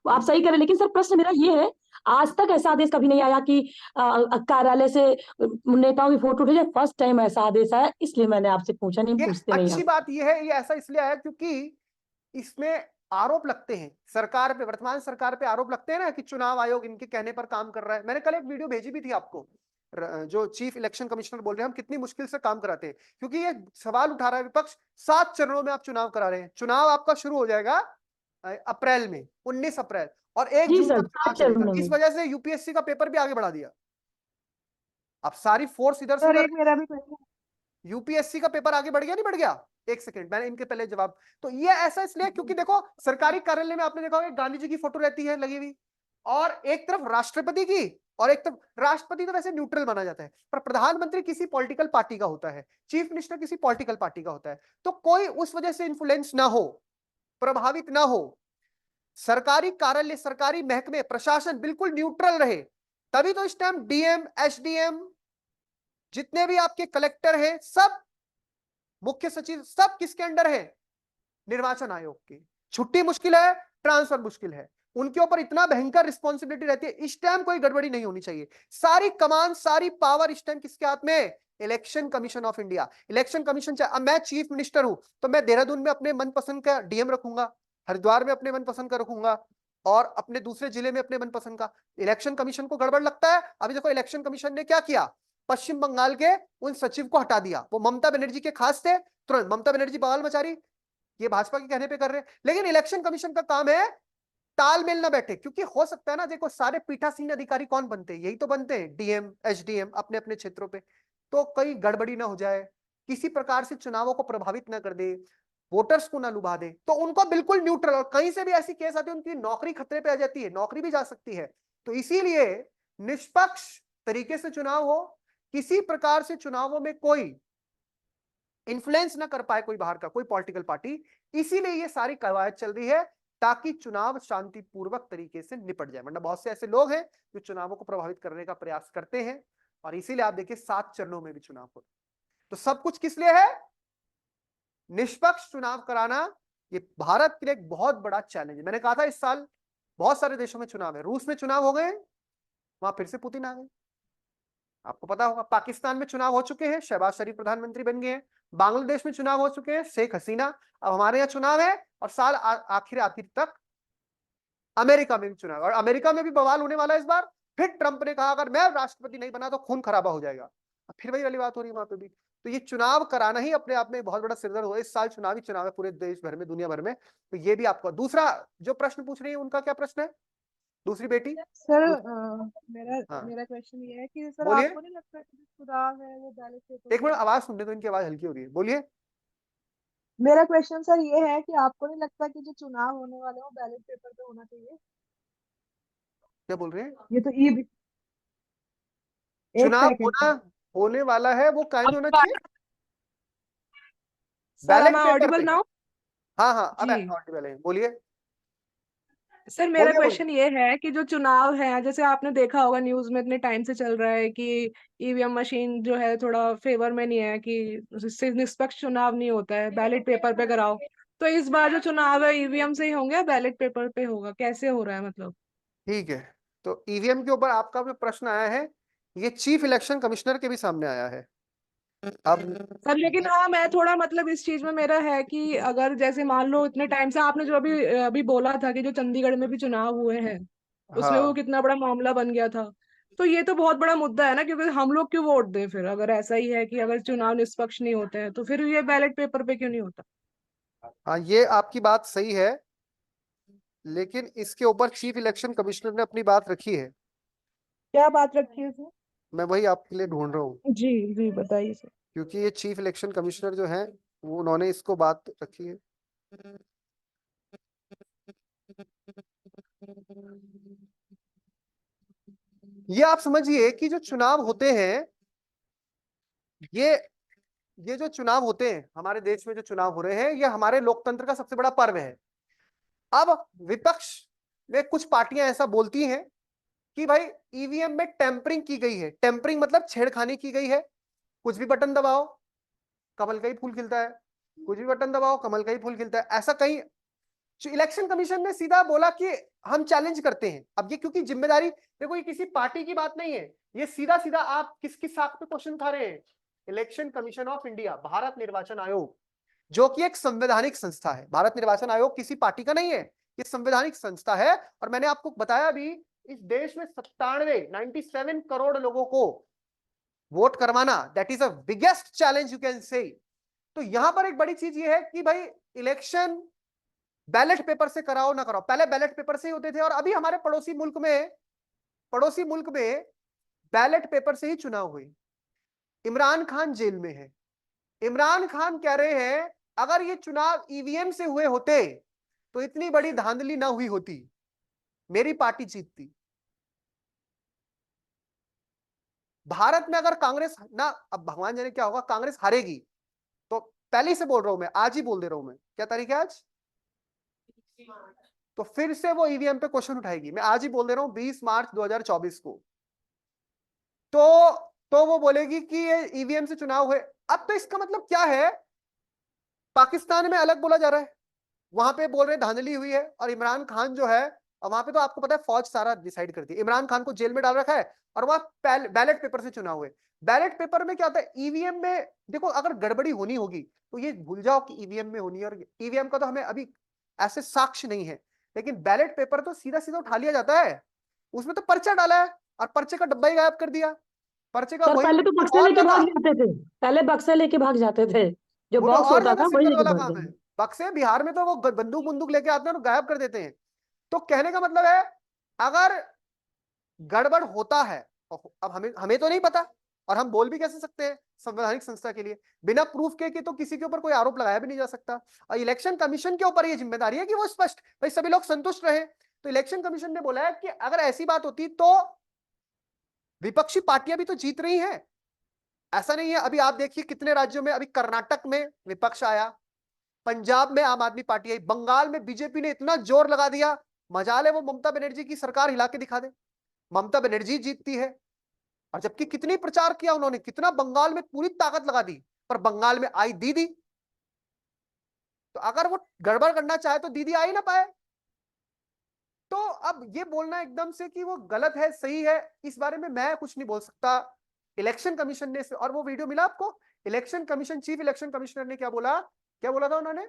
वो आप सही करें, लेकिन सर प्रश्न मेरा ये है, आज तक ऐसा आदेश कभी नहीं आया कि कार्यालय से नेताओं की फोटो उठे जाए। फर्स्ट टाइम ऐसा आदेश आया, इसलिए मैंने आपसे पूछा, नहीं ये पूछते नहीं अच्छी आप। बात ये है, ये ऐसा इसलिए आया क्योंकि इसमें आरोप लगते हैं सरकार पे, वर्तमान सरकार पे आरोप लगते हैं ना कि चुनाव आयोग इनके कहने पर काम कर रहा है। मैंने कल एक वीडियो भेजी भी थी आपको, जो चीफ इलेक्शन कमिश्नर बोल रहे हैं हम कितनी मुश्किल से काम कराते हैं, क्योंकि ये सवाल उठा रहा है विपक्ष, 7 चरणों में आप चुनाव करा रहे हैं। चुनाव आपका शुरू हो जाएगा अप्रैल में, 19 अप्रैल, और 1 जी जून सर, तक चुनाव 7 चलेगा। चरणों इस में। वजह से यूपीएससी का पेपर भी आगे बढ़ा दिया। अब सारी फोर्स इधर से सर उधर, एक मेरा भी क्वेश्चन। यूपीएससी का पेपर आगे बढ़ गया नहीं बढ़ गया? एक सेकंड, मैंने इनके पहले जवाब, तो ये ऐसा इसलिए क्योंकि देखो सरकारी कार्यालय में आपने देखा होगा गांधी जी की फोटो रहती है लगी हुई, और एक तरफ राष्ट्रपति की, और एक तरफ राष्ट्रपति तो वैसे न्यूट्रल माना जाता है, पर प्रधानमंत्री किसी पॉलिटिकल पार्टी का होता है, चीफ मिनिस्टर किसी पॉलिटिकल पार्टी का होता है। तो कोई उस वजह से इन्फ्लुएंस ना हो, प्रभावित ना हो, सरकारी कार्यालय, सरकारी महकमे, प्रशासन बिल्कुल न्यूट्रल रहे, तभी तो इस टाइम डीएम, एसडीएम, जितने भी आपके कलेक्टर हैं, सब मुख्य सचिव, सब किसके अंडर है? निर्वाचन आयोग के। छुट्टी मुश्किल है, ट्रांसफर मुश्किल है, उनके ऊपर इतना भयंकर रिस्पॉन्सिबिलिटी रहती है। इस टाइम कोई गड़बड़ी नहीं होनी चाहिए, सारी कमान, सारी पावर इस टाइम किसके हाथ में? Election commission of India. Election commission, अब मैं चीफ मिनिस्टर हूं तो मैं देहरादून में अपने मनपसंद का डीएम रखूंगा, हरिद्वार में अपने मनपसंद का रखूंगा, और अपने दूसरे जिले में अपने मनपसंद का। इलेक्शन कमीशन को गड़बड़ लगता है? अभी देखो इलेक्शन कमीशन ने क्या किया, पश्चिम बंगाल के उन सचिव को हटा दिया, वो ममता बनर्जी के खास थे, तुरंत ममता बनर्जी बवाल मचा रही, ये भाजपा के कहने पे कर रहे हैं। लेकिन इलेक्शन कमीशन का काम है तालमेल ना बैठे, क्योंकि हो सकता है ना, देखो सारे पीठासीन अधिकारी कौन बनते हैं? यही तो बनते हैं, डीएम, एसडीएम, अपने अपने क्षेत्रों पे। तो कहीं गड़बड़ी ना हो जाए, किसी प्रकार से चुनावों को प्रभावित ना कर दे, वोटर्स को ना लुभा दे, तो उनको बिल्कुल न्यूट्रल, और कहीं से भी ऐसी केस आती है उनकी नौकरी खतरे पे आ जाती है, नौकरी भी जा सकती है। तो इसीलिए निष्पक्ष तरीके से चुनाव हो, किसी प्रकार से चुनावों में कोई इन्फ्लुएंस ना कर पाए कोई बाहर का कोई पॉलिटिकल पार्टी, इसीलिए ये सारी कवायद चल रही है, ताकि चुनाव शांतिपूर्वक तरीके से निपट जाए। वरना बहुत से ऐसे लोग हैं जो चुनावों को प्रभावित करने का प्रयास करते हैं, और इसीलिए आप देखिए 7 चरणों में भी चुनाव हो। तो सब कुछ किस लिए है? निष्पक्ष चुनाव कराना। ये भारत के लिए एक बहुत बड़ा चैलेंज है। मैंने कहा था इस साल बहुत सारे देशों में चुनाव है, रूस में चुनाव हो गए, वहां फिर से पुतिन आ गए, आपको पता होगा। पाकिस्तान में चुनाव हो चुके हैं, शहबाज शरीफ प्रधानमंत्री बन गए हैं। बांग्लादेश में चुनाव हो चुके हैं, शेख हसीना। अब हमारे यहाँ चुनाव है, और साल आखिर आखिर तक अमेरिका में भी चुनाव, और अमेरिका में भी बवाल होने वाला है इस बार। फिर ट्रंप ने कहा अगर मैं राष्ट्रपति नहीं बना तो खून खराबा हो जाएगा, फिर वही वाली बात हो रही है वहां पे भी। तो ये चुनाव कराना ही अपने आप में बहुत बड़ा सिरदर्द हुआ। इस साल चुनाव ही चुनाव है पूरे देश भर में, दुनिया भर में। तो ये भी आपको दूसरा जो प्रश्न पूछ रही है, उनका क्या प्रश्न है? दूसरी बेटी। सर मेरा हाँ मेरा क्वेश्चन ये है कि सर बोलिए, आपको नहीं लगता कि जो चुनाव है वो बैलेट पेपर एक पे मिनट होना आवाज चाहिए? सुनने तो, इनकी आवाज हल्की हो रही है, बोलिए। मेरा क्वेश्चन सर ये है कि आपको नहीं लगता कि जो चुनाव होने वाले हैं वो बैलेट पेपर पे होना चाहिए? क्या बोल रहे हैं? ये तो ई एक चुनाव सेकंड होना सर। होने वाला है, वो काहे में होना चाहिए? Sir ballot am I paper पे। audible now? हाँ हाँ, अब जी ऑडिबल है, बोलिए सर, मेरा बोलिए बोलिए। क्वेश्चन ये है कि जो चुनाव है, जैसे आपने देखा होगा न्यूज में इतने टाइम से चल रहा है कि ईवीएम मशीन जो है थोड़ा फेवर में नहीं है, कि उससे निष्पक्ष चुनाव नहीं होता है, बैलेट पेपर पे कराओ। तो इस बार जो चुनाव है ईवीएम से ही होंगे या बैलेट पेपर पे होगा, कैसे हो रहा है मतलब? ठीक है, तो ईवीएम के ऊपर आपका जो प्रश्न आया है, ये चीफ इलेक्शन कमिश्नर के भी सामने आया है। अब सर लेकिन हाँ मैं थोड़ा मतलब इस चीज में मेरा है कि अगर जैसे मान लो इतने टाइम से आपने जो अभी अभी बोला था कि जो चंडीगढ़ में भी चुनाव हुए हैं उसमें वो हाँ, कितना बड़ा मामला बन गया था, तो ये तो बहुत बड़ा मुद्दा है ना, क्योंकि हम लोग क्यों वोट दें फिर, अगर ऐसा ही है कि अगर चुनाव निष्पक्ष नहीं होते हैं तो फिर ये बैलेट पेपर पे क्यों नहीं होता। हाँ, ये आपकी बात सही है, लेकिन इसके ऊपर चीफ इलेक्शन कमिश्नर ने अपनी बात रखी है। क्या बात रखी है सर। मैं वही आपके लिए ढूंढ रहा हूँ, जी जी बताइए सर। क्योंकि ये चीफ इलेक्शन कमिश्नर जो है वो उन्होंने इसको बात रखी है। ये आप समझिए कि जो चुनाव होते हैं, ये ये जो चुनाव होते हैं हमारे देश में, जो चुनाव हो रहे हैं, ये हमारे लोकतंत्र का सबसे बड़ा पर्व है। अब विपक्ष में कुछ पार्टियां ऐसा बोलती हैं कि भाई ईवीएम में टेम्परिंग की गई है। टेम्परिंग मतलब छेड़खानी की गई है। कुछ भी बटन दबाओ कमल का ही फूल खिलता है, कुछ भी बटन दबाओ कमल का ही फूल खिलता है, ऐसा कहीं। इलेक्शन कमीशन ने सीधा बोला कि हम चैलेंज करते हैं। अब ये क्योंकि जिम्मेदारी, देखो ये किसी पार्टी की बात नहीं है, ये सीधा सीधा आप किसकी साख पे क्वेश्चन खा रहे हैं? Election commission of India, Bharat निर्वाचन आयोग, जो कि एक संवैधानिक संस्था है। भारत निर्वाचन आयोग किसी पार्टी का नहीं है, ये संवैधानिक संस्था है। और मैंने आपको बताया भी, इस देश में 97 करोड़ लोगों को वोट करवाना, that is a biggest challenge you can say. तो यहां पर एक बड़ी चीज ये है कि भाई इलेक्शन बैलेट पेपर से कराओ ना कराओ, पहले बैलेट पेपर से ही होते थे, और अभी हमारे पड़ोसी मुल्क में बैलेट पेपर से ही चुनाव हुए। इमरान खान जेल में है। इमरान खान कह रहे हैं अगर ये चुनाव ईवीएम से हुए होते तो इतनी बड़ी धांधली ना हुई होती, मेरी पार्टी जीतती। भारत में अगर कांग्रेस ना, अब भगवान जाने क्या होगा, कांग्रेस हारेगी तो पहले से बोल रहा हूं मैं, आज ही बोल दे रहा हूं मैं, क्या तारीख है आज, तो फिर से वो ईवीएम पे क्वेश्चन उठाएगी। मैं आज ही बोल दे रहा हूं 20 मार्च 2024 को। तो वो बोलेगी कि ये ईवीएम से चुनाव हुए। अब तो इसका मतलब क्या है, पाकिस्तान में अलग बोला जा रहा है, वहां पे बोल रहे धांधली हुई है, और इमरान खान जो है, और वहां पे तो आपको पता है फौज सारा डिसाइड करती है। इमरान खान को जेल में डाल रखा है, और वहां बैलेट पेपर से चुनाव हुए। बैलेट पेपर में क्या होता है, ईवीएम में देखो अगर गड़बड़ी होनी होगी तो ये भूल जाओ कि ईवीएम में होनी है, और ईवीएम का तो हमें अभी ऐसे साक्ष्य नहीं है। लेकिन बैलेट पेपर तो सीधा सीधा उठा लिया जाता है, उसमें तो पर्चा डाला है और पर्चे का डब्बा ही गायब कर दिया, पर्चे का सर वही पहले तो बक्से और लेके ज्यादा, भाग जाते थे, पहले बक्से लेके भाग जाते थे, जो वो तो बॉक्स और होता ज्यादा था वही सिरदर्द लेके वाला भाग काम है। जाते थे। बक्से बिहार में तो वो बंदूक बंदूक लेके आते हैं और गायब कर देते हैं। तो कहने का मतलब है अगर गड़बड़ होता है, अब हमें हमें तो नहीं पता, और हम बोल भी कैसे सकते हैं संवैधानिक संस्था के लिए, बिना प्रूफ के तो किसी के ऊपर कोई आरोप लगाया भी नहीं जा सकता। और इलेक्शन कमीशन के ऊपर ये जिम्मेदारी है कि वो स्पष्ट भाई सभी लोग संतुष्ट रहे। तो इलेक्शन कमीशन ने बोला है कि अगर ऐसी बात होती तो विपक्षी पार्टियां भी तो जीत रही हैं, ऐसा नहीं है। अभी आप देखिए कितने राज्यों में, अभी कर्नाटक में विपक्ष आया, पंजाब में आम आदमी पार्टी आई, बंगाल में बीजेपी ने इतना जोर लगा दिया, मजाल है वो ममता बनर्जी की सरकार हिला के दिखा दे, ममता बनर्जी जीतती है। और जबकि कितनी प्रचार किया उन्होंने, कितना बंगाल में पूरी ताकत लगा दी, पर बंगाल में आई दीदी। तो अगर वो गड़बड़ करना चाहे तो दीदी आ ही ना पाए। तो अब ये बोलना एकदम से कि वो गलत है सही है, इस बारे में मैं कुछ नहीं बोल सकता। इलेक्शन कमीशन ने, और वो वीडियो मिला आपको, election commission chief election commissioner ने क्या बोला था उन्होंने,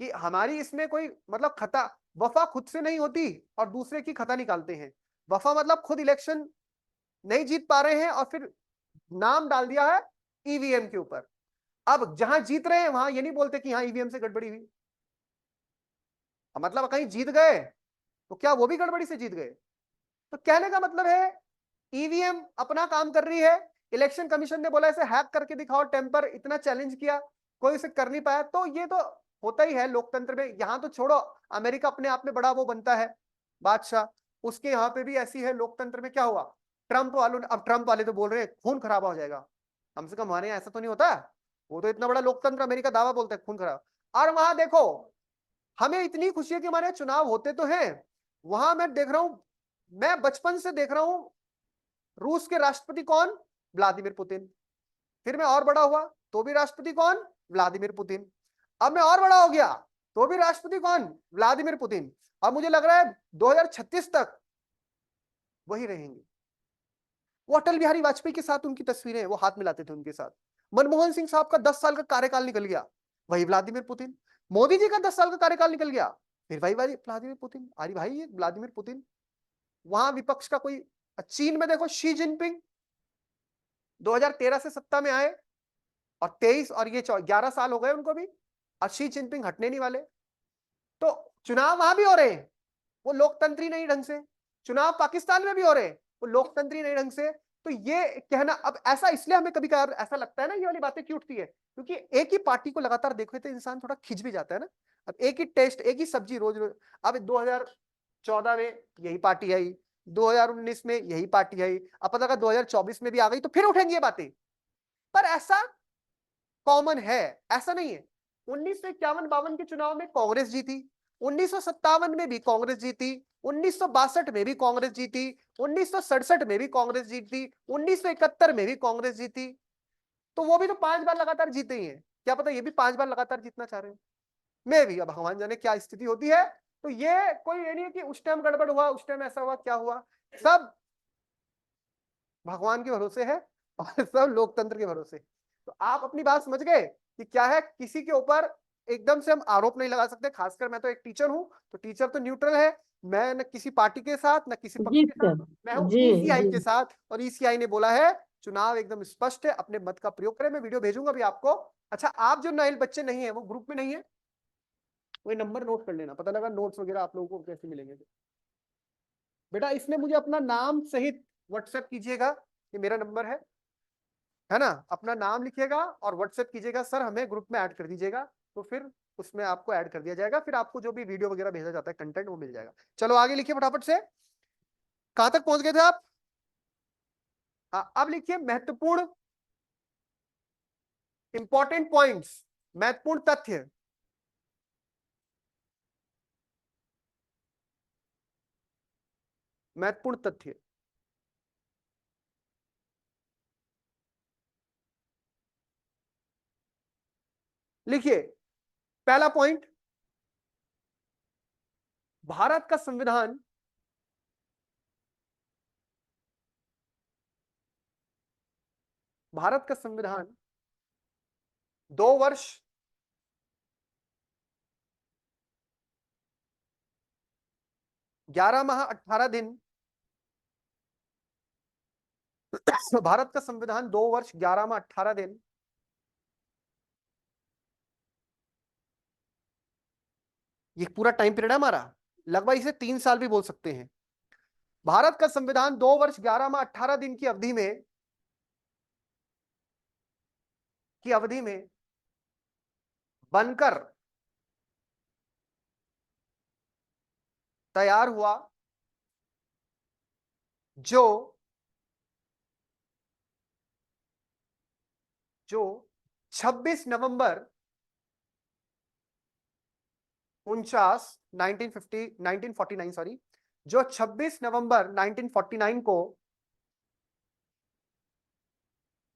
कि हमारी इसमें कोई मतलब खता, वफा खुद से नहीं होती और दूसरे की खता निकालते हैं। वफा मतलब खुद इलेक्शन नहीं जीत पा रहे हैं और फिर नाम डाल दिया है ईवीएम के ऊपर। अब जहां जीत रहे हैं वहां ये नहीं बोलते कि हाँ ईवीएम से गड़बड़ी हुई, मतलब कहीं जीत गए तो क्या वो भी गड़बड़ी से जीत गए? तो कहने का मतलब है ईवीएम अपना काम कर रही है, इलेक्शन कमीशन ने बोला इसे हैक करके दिखाओ, टेम्पर इतना चैलेंज किया, कोई इसे कर नहीं पाया। तो ये तो होता ही है लोकतंत्र में, यहां तो छोड़ो, अमेरिका अपने आप में बड़ा वो बनता है बादशाह, उसके यहाँ पे भी ऐसी है। लोकतंत्र में क्या हुआ, ट्रंप वालों ने, अब ट्रंप वाले तो बोल रहे हैं खून खराबा हो जाएगा, कम से कम हमारे यहाँ ऐसा तो नहीं होता। वो तो इतना बड़ा लोकतंत्र अमेरिका दावा बोलता है खून खराब। और वहां देखो हमें इतनी खुशी है कि हमारे चुनाव होते तो हैं, वहां मैं देख रहा हूं, मैं बचपन से देख रहा हूं रूस के राष्ट्रपति कौन, व्लादिमीर पुतिन। फिर मैं और बड़ा हुआ तो भी राष्ट्रपति कौन, व्लादिमीर पुतिन। अब मैं और बड़ा हो गया तो भी राष्ट्रपति कौन, व्लादिमीर पुतिन। अब मुझे लग रहा है 2036 तक वही रहेंगे। वो अटल बिहारी वाजपेयी के साथ उनकी तस्वीरें हैं, वो हाथ मिलाते थे उनके साथ। मनमोहन सिंह साहब का 10 साल का कार्यकाल निकल गया, वही व्लादिमीर पुतिन। मोदी जी का 10 साल का कार्यकाल निकल गया, फिर वही व्लादिमीर पुतिन। अरे भाई ये व्लादिमीर पुतिन, वहां विपक्ष का कोई। चीन में देखो शी जिनपिंग 2013 से सत्ता में आए और 23 और ये 11 साल हो गए उनको भी, और शी जिनपिंग हटने नहीं वाले। तो चुनाव वहां भी हो रहे हैं, वो लोकतंत्री नहीं ढंग से। चुनाव पाकिस्तान में भी हो रहे हैं, वो लोकतंत्री नहीं ढंग से। तो ये कहना अब ऐसा इसलिए हमें कभी कभार ऐसा लगता है ना, ये वाली बातें क्यों उठती है, क्योंकि एक ही पार्टी को लगातार देखो तो इंसान थोड़ा खिंच भी जाता है ना। अब एक ही टेस्ट, एक ही सब्जी रोज रोज। अब 2014 में यही पार्टी आई, 2019 में यही पार्टी आई, अब पता लगा 2024 में भी आ गई, तो फिर उठेंगी ये बातें। पर ऐसा कॉमन है, ऐसा नहीं है। 1951-52 के चुनाव में कांग्रेस जीती, 1957 में भी कांग्रेस जीती, 1962 में भी कांग्रेस जीती, 1967 में भी कांग्रेस जीती, 1971 में भी कांग्रेस जीती। तो वो भी तो 5 बार लगातार जीते ही हैं। क्या पता ये भी 5 बार लगातार जीतना चाह रहे हैं, मैं भी। अब भगवान जाने क्या स्थिति होती है। तो ये कोई ये नहीं है कि उस टाइम गड़बड़ हुआ, उस टाइम ऐसा हुआ, क्या हुआ। सब भगवान के भरोसे है और सब लोकतंत्र के भरोसे। तो आप अपनी बात समझ गए कि क्या है। किसी के ऊपर एकदम से हम आरोप नहीं लगा सकते, खासकर मैं तो एक टीचर हूं, तो टीचर तो न्यूट्रल है। मैं न किसी पार्टी के साथ न किसी पक्ष जी के साथ, सर। मैं हूं जी ईसीआई जी। के साथ। और ईसीआई ने बोला है चुनाव एकदम स्पष्ट है, अपने मत का प्रयोग करें। मैं वीडियो भेजूंगा भी आपको। अच्छा, आप जो नाइल बच्चे नहीं है, वो ग्रुप में नहीं है, वही नंबर नोट कर लेना, पता लगा नोट्स वगैरह आप लोगों को कैसे मिलेंगे। बेटा इसमें मुझे अपना नाम सहित व्हाट्सएप कीजिएगा, ये मेरा नंबर है ना। अपना नाम लिखिएगा और व्हाट्सएप कीजिएगा, सर हमें ग्रुप में ऐड कर दीजिएगा। तो फिर उसमें आपको ऐड कर दिया जाएगा, फिर आपको जो भी वीडियो वगैरह भेजा जाता है कंटेंट, वो मिल जाएगा। चलो आगे लिखिए फटाफट से, कहां तक पहुंच गए थे आप। हाँ, अब लिखिए महत्वपूर्ण इंपॉर्टेंट पॉइंट्स, महत्वपूर्ण तथ्य। महत्वपूर्ण तथ्य लिखिए। पहला पॉइंट, भारत का संविधान भारत का संविधान 2 वर्ष 11 माह 18 दिन भारत का संविधान 2 वर्ष 11 माह 18 दिन ये पूरा टाइम पीरियड है हमारा, लगभग इसे 3 साल भी बोल सकते हैं। भारत का संविधान 2 वर्ष 11 माह 18 दिन की अवधि में बनकर तैयार हुआ, जो 26 नवंबर 1949 सॉरी, जो 26 नवंबर 1949 को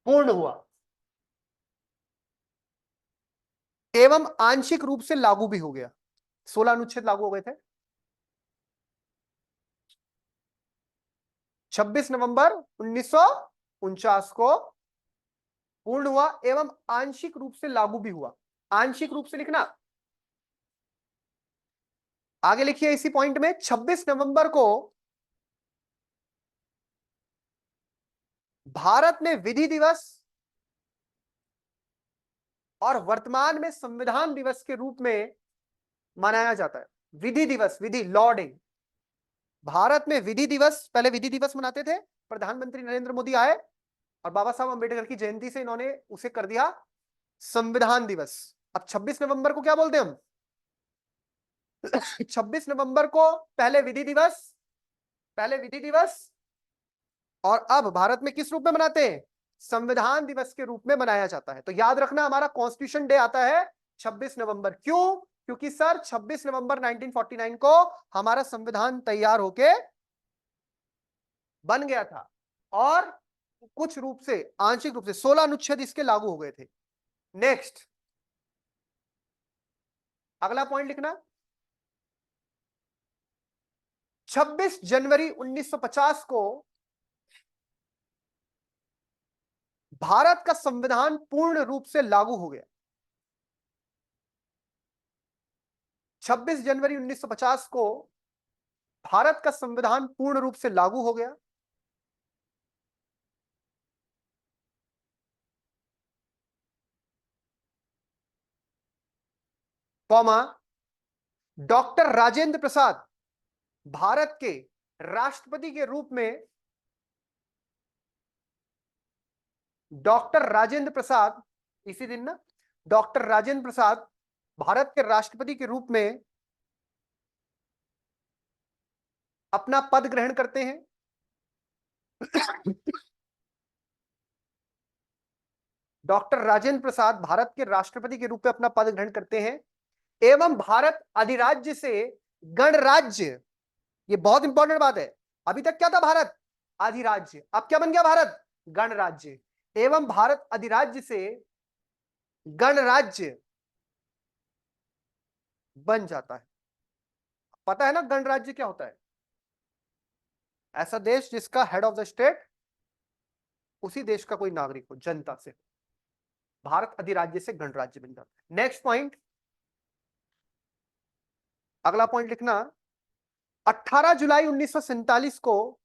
पूर्ण हुआ एवं आंशिक रूप से लागू भी हो गया। 16 अनुच्छेद लागू हो गए थे। 26 नवंबर 1949 को पूर्ण हुआ एवं आंशिक रूप से लागू भी हुआ। आंशिक रूप से लिखना, आगे लिखिए इसी पॉइंट में, 26 नवंबर को भारत में विधि दिवस और वर्तमान में संविधान दिवस के रूप में मनाया जाता है। विधि दिवस, विधि, लॉ डे। भारत में विधि दिवस, पहले विधि दिवस मनाते थे, प्रधानमंत्री नरेंद्र मोदी आए और बाबा साहब अंबेडकर की जयंती से इन्होंने उसे कर दिया संविधान दिवस। अब 26 नवंबर को क्या बोलते हैं हम 26 नवंबर को पहले विधि दिवस और अब भारत में किस रूप में मनाते हैं, संविधान दिवस के रूप में मनाया जाता है। तो याद रखना हमारा कॉन्स्टिट्यूशन डे आता है 26 नवंबर। क्यों, क्योंकि सर 26 नवंबर 1949 को हमारा संविधान तैयार होके बन गया था और कुछ रूप से, आंशिक रूप से 16 अनुच्छेद इसके लागू हो गए थे। नेक्स्ट, अगला पॉइंट लिखना, 26 जनवरी 1950 को भारत का संविधान पूर्ण रूप से लागू हो गया? 26 जनवरी 1950 को भारत का संविधान पूर्ण रूप से लागू हो गया। कॉमा, डॉक्टर राजेंद्र प्रसाद भारत के राष्ट्रपति के रूप में, डॉक्टर राजेंद्र प्रसाद, इसी दिन ना, डॉक्टर राजेंद्र प्रसाद भारत के राष्ट्रपति के रूप में अपना पद ग्रहण करते हैं। डॉक्टर राजेंद्र प्रसाद भारत के राष्ट्रपति के रूप में अपना पद ग्रहण करते हैं एवं भारत अधिराज्य से गणराज्य, ये बहुत इंपॉर्टेंट बात है, अभी तक क्या था भारत अधिराज्य, अब क्या बन गया भारत गणराज्य, एवं भारत अधिराज्य से गणराज्य बन जाता है। पता है ना गणराज्य क्या होता है? ऐसा देश जिसका हेड ऑफ द स्टेट उसी देश का कोई नागरिक हो, जनता से। भारत अधिराज्य से गणराज्य बन जाता है। नेक्स्ट पॉइंट, अगला पॉइंट लिखना, 18 जुलाई 1947 को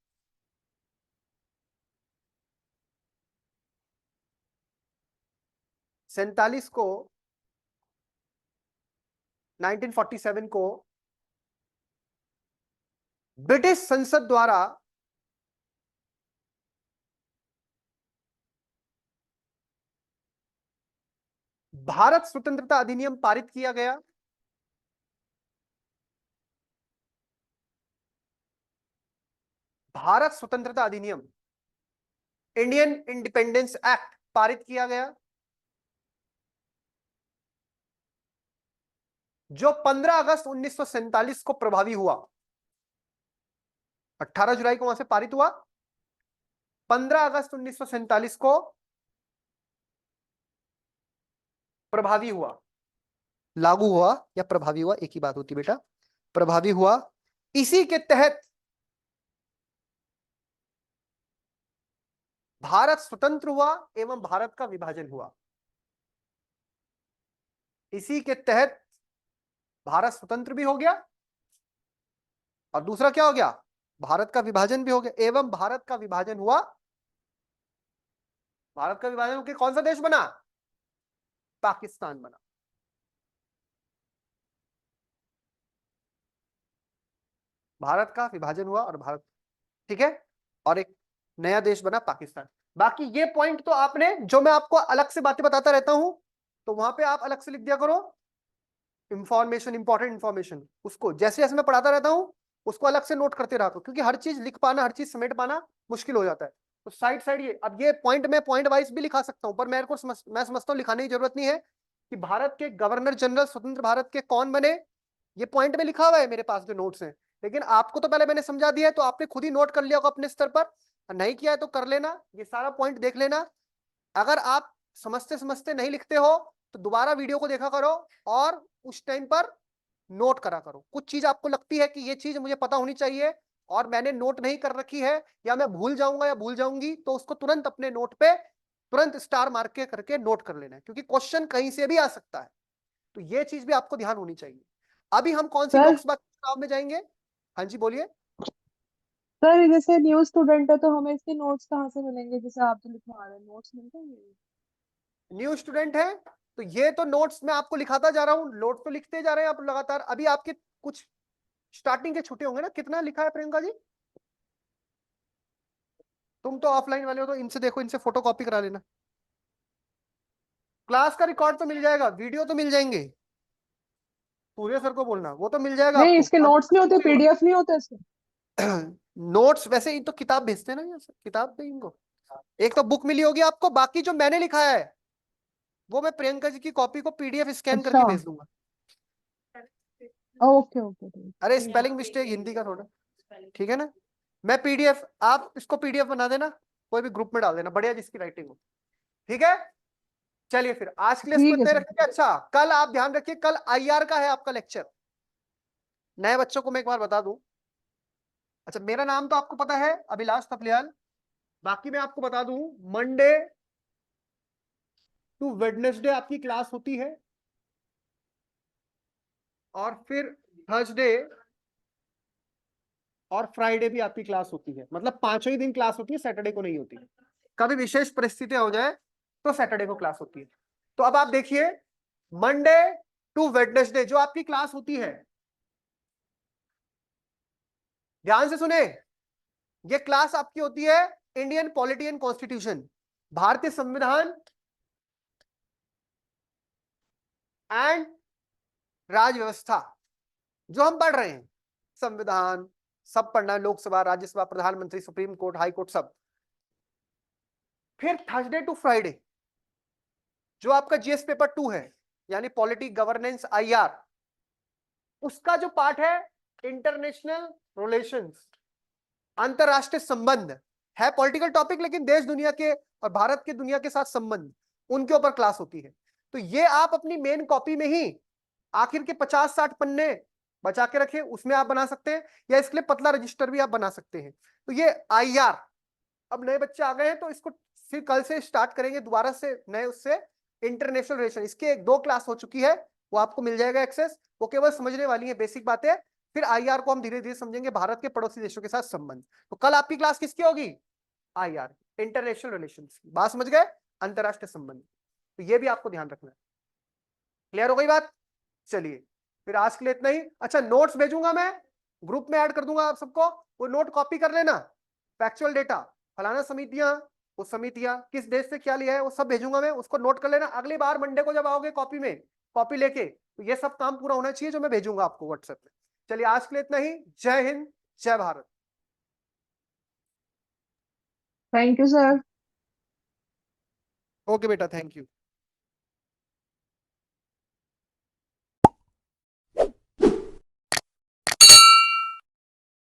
सैंतालीस को 1947 को ब्रिटिश संसद द्वारा भारत स्वतंत्रता अधिनियम पारित किया गया। भारत स्वतंत्रता अधिनियम, इंडियन इंडिपेंडेंस एक्ट पारित किया गया, जो 15 अगस्त 1947 को प्रभावी हुआ। 18 जुलाई को वहां से पारित हुआ, 15 अगस्त 1947 को प्रभावी हुआ। लागू हुआ या प्रभावी हुआ एक ही बात होती बेटा, प्रभावी हुआ। इसी के तहत भारत स्वतंत्र हुआ एवं भारत का विभाजन हुआ। इसी के तहत भारत स्वतंत्र भी हो गया और दूसरा क्या हो गया, भारत का विभाजन भी हो गया, एवं भारत का विभाजन हुआ। भारत का विभाजन होकर कौन सा देश बना? पाकिस्तान बना। भारत का विभाजन हुआ और भारत, ठीक है, और एक नया देश बना पाकिस्तान। बाकी ये पॉइंट तो आपने, जो मैं आपको अलग से बातें बताता रहता हूं तो वहां पे आप अलग से लिख दिया करो, इंफॉर्मेशन, इंपॉर्टेंट इंफॉर्मेशन, उसको जैसे जैसे मैं पढ़ाता रहता हूं उसको अलग से नोट करते रहा करो, क्योंकि हर चीज लिख पाना, हर चीज समेट पाना मुश्किल हो जाता है। तो साइड साइड ये, अब ये पॉइंट मैं पॉइंट वाइज भी लिखा सकता हूं, पर मेरे को मैं समझता हूं लिखाने की जरूरत नहीं है कि भारत के गवर्नर जनरल स्वतंत्र भारत के कौन बने, ये पॉइंट में लिखा हुआ है मेरे पास जो नोट्स हैं, लेकिन आपको तो पहले मैंने समझा दिया है तो आपने खुद ही नोट कर लिया होगा अपने स्तर पर, नहीं किया है तो कर लेना, ये सारा पॉइंट देख लेना। अगर आप समझते समझते नहीं लिखते हो तो दोबारा वीडियो को देखा करो और उस टाइम पर नोट करा करो। कुछ चीज आपको लगती है कि ये चीज मुझे पता होनी चाहिए और मैंने नोट नहीं कर रखी है या मैं भूल जाऊंगा या भूल जाऊंगी, तो उसको तुरंत अपने नोट पे तुरंत स्टार मार्क के करके नोट कर लेना है, क्योंकि क्वेश्चन कहीं से भी आ सकता है। तो ये चीज भी आपको ध्यान होनी चाहिए। अभी हम कौन सी सर लोकसभा चुनाव में जाएंगे? हाँ जी बोलिए। सर जैसे न्यू स्टूडेंट है तो हमें इसके नोट्स कहाँ से मिलेंगे? जैसे आप जो लिखवा रहे हैं नोट्स मिलते हैं? न्यू स्टूडेंट है तो ये तो नोट्स मैं आपको लिखाता जा रहा हूँ, नोट तो लिखते जा रहे हैं आप लगातार। अभी आपके कुछ स्टार्टिंग के छुट्टे होंगे ना, कितना लिखा है प्रियंका जी? तुम तो ऑफलाइन वाले हो तो इनसे देखो, इनसे फोटो कॉपी करा लेना। क्लास का रिकॉर्ड तो मिल जाएगा, वीडियो तो मिल जाएंगे, सूर्य सर को बोलना, वो तो मिल जाएगा नहीं, आपको। इसके नोट्स नहीं होते, पीडीएफ नहीं होते इसके? नोट्स वैसे ही तो किताब भेजते हैं ना, यहाँ से किताब दे इनको, एक तो बुक मिली होगी आपको, बाकी जो मैंने लिखा है वो मैं प्रियंका जी की कॉपी को पीडीएफ स्कैन अच्छा, करके भेज दूंगा। ओके ओके ठीक। अरे स्पेलिंग मिस्टेक हिंदी का थोड़ा, ठीक है ना। मैं पीडीएफ, आप इसको पीडीएफ बना देना, कोई भी ग्रुप में डाल देना, बढ़िया जिसकी राइटिंग हो, ठीक है। चलिए फिर आज के लिए इसको ठीक है इतने सर। रखेंगे। अच्छा, कल आप ध्यान रखिए, कल आईआर का है आपका लेक्चर। नए बच्चों को मैं एक बार बता दूं, अच्छा मेरा नाम तो आपको पता है, अभिलाष थपलियाल। बाकी मैं आपको बता दूं, मंडे टू वेडनेसडे आपकी क्लास होती है, और फिर थर्सडे और फ्राइडे भी आपकी क्लास होती है। मतलब पांचों ही दिन क्लास होती है, सैटरडे को नहीं होती। कभी विशेष परिस्थितियां हो जाए तो सैटरडे को क्लास होती है। तो अब आप देखिए, मंडे टू वेडनेसडे जो आपकी क्लास होती है, ध्यान से सुने, ये क्लास आपकी होती है इंडियन पॉलिटी एंड कॉन्स्टिट्यूशन, भारतीय संविधान एंड राज व्यवस्था, जो हम पढ़ रहे हैं, संविधान सब पढ़ना है, लोकसभा, राज्यसभा, प्रधानमंत्री, सुप्रीम कोर्ट, हाई कोर्ट, सब। फिर थर्सडे टू फ्राइडे जो आपका जीएस पेपर 2 है, यानी पॉलिटी गवर्नेंस IR, उसका जो पार्ट है इंटरनेशनल रिलेशंस, अंतरराष्ट्रीय संबंध है, पॉलिटिकल टॉपिक, लेकिन देश दुनिया के और भारत के दुनिया के साथ संबंध, उनके ऊपर क्लास होती है। तो ये आप अपनी मेन कॉपी में ही आखिर के 50-60 पन्ने बचा के रखें, उसमें आप बना सकते हैं, या इसके लिए पतला रजिस्टर भी आप बना सकते हैं। तो ये IR, अब नए बच्चे आ गए हैं तो इसको फिर कल से स्टार्ट करेंगे दोबारा से नए, उससे इंटरनेशनल रिलेशन, इसके 2 क्लास हो चुकी है, वो आपको मिल जाएगा एक्सेस, वो केवल समझने वाली है बेसिक बातें। फिर IR को हम धीरे धीरे समझेंगे, भारत के पड़ोसी देशों के साथ संबंध। तो कल आपकी क्लास किसकी होगी? IR, इंटरनेशनल रिलेशंस की। बात समझ गए? अंतरराष्ट्रीय संबंध। तो ये भी आपको ध्यान रखना है। क्लियर हो गई बात? चलिए, फिर आज के लिए इतना ही। अच्छा, नोट्स भेजूंगा मैं, ग्रुप में ऐड कर दूंगा आप सबको, वो नोट कॉपी कर लेना, फैक्चुअल डेटा, फलाना समितियां, वो समितियां किस देश से क्या लिया है, वो सब भेजूंगा मैं, उसको नोट कर लेना। अगली बार मंडे को जब आओगे कॉपी में, कॉपी लेके, तो ये सब काम पूरा होना चाहिए जो मैं भेजूंगा आपको व्हाट्सएप में। चलिए, आज के लिए इतना ही। जय हिंद, जय Bharat. Thank you sir. Okay बेटा, थैंक यू।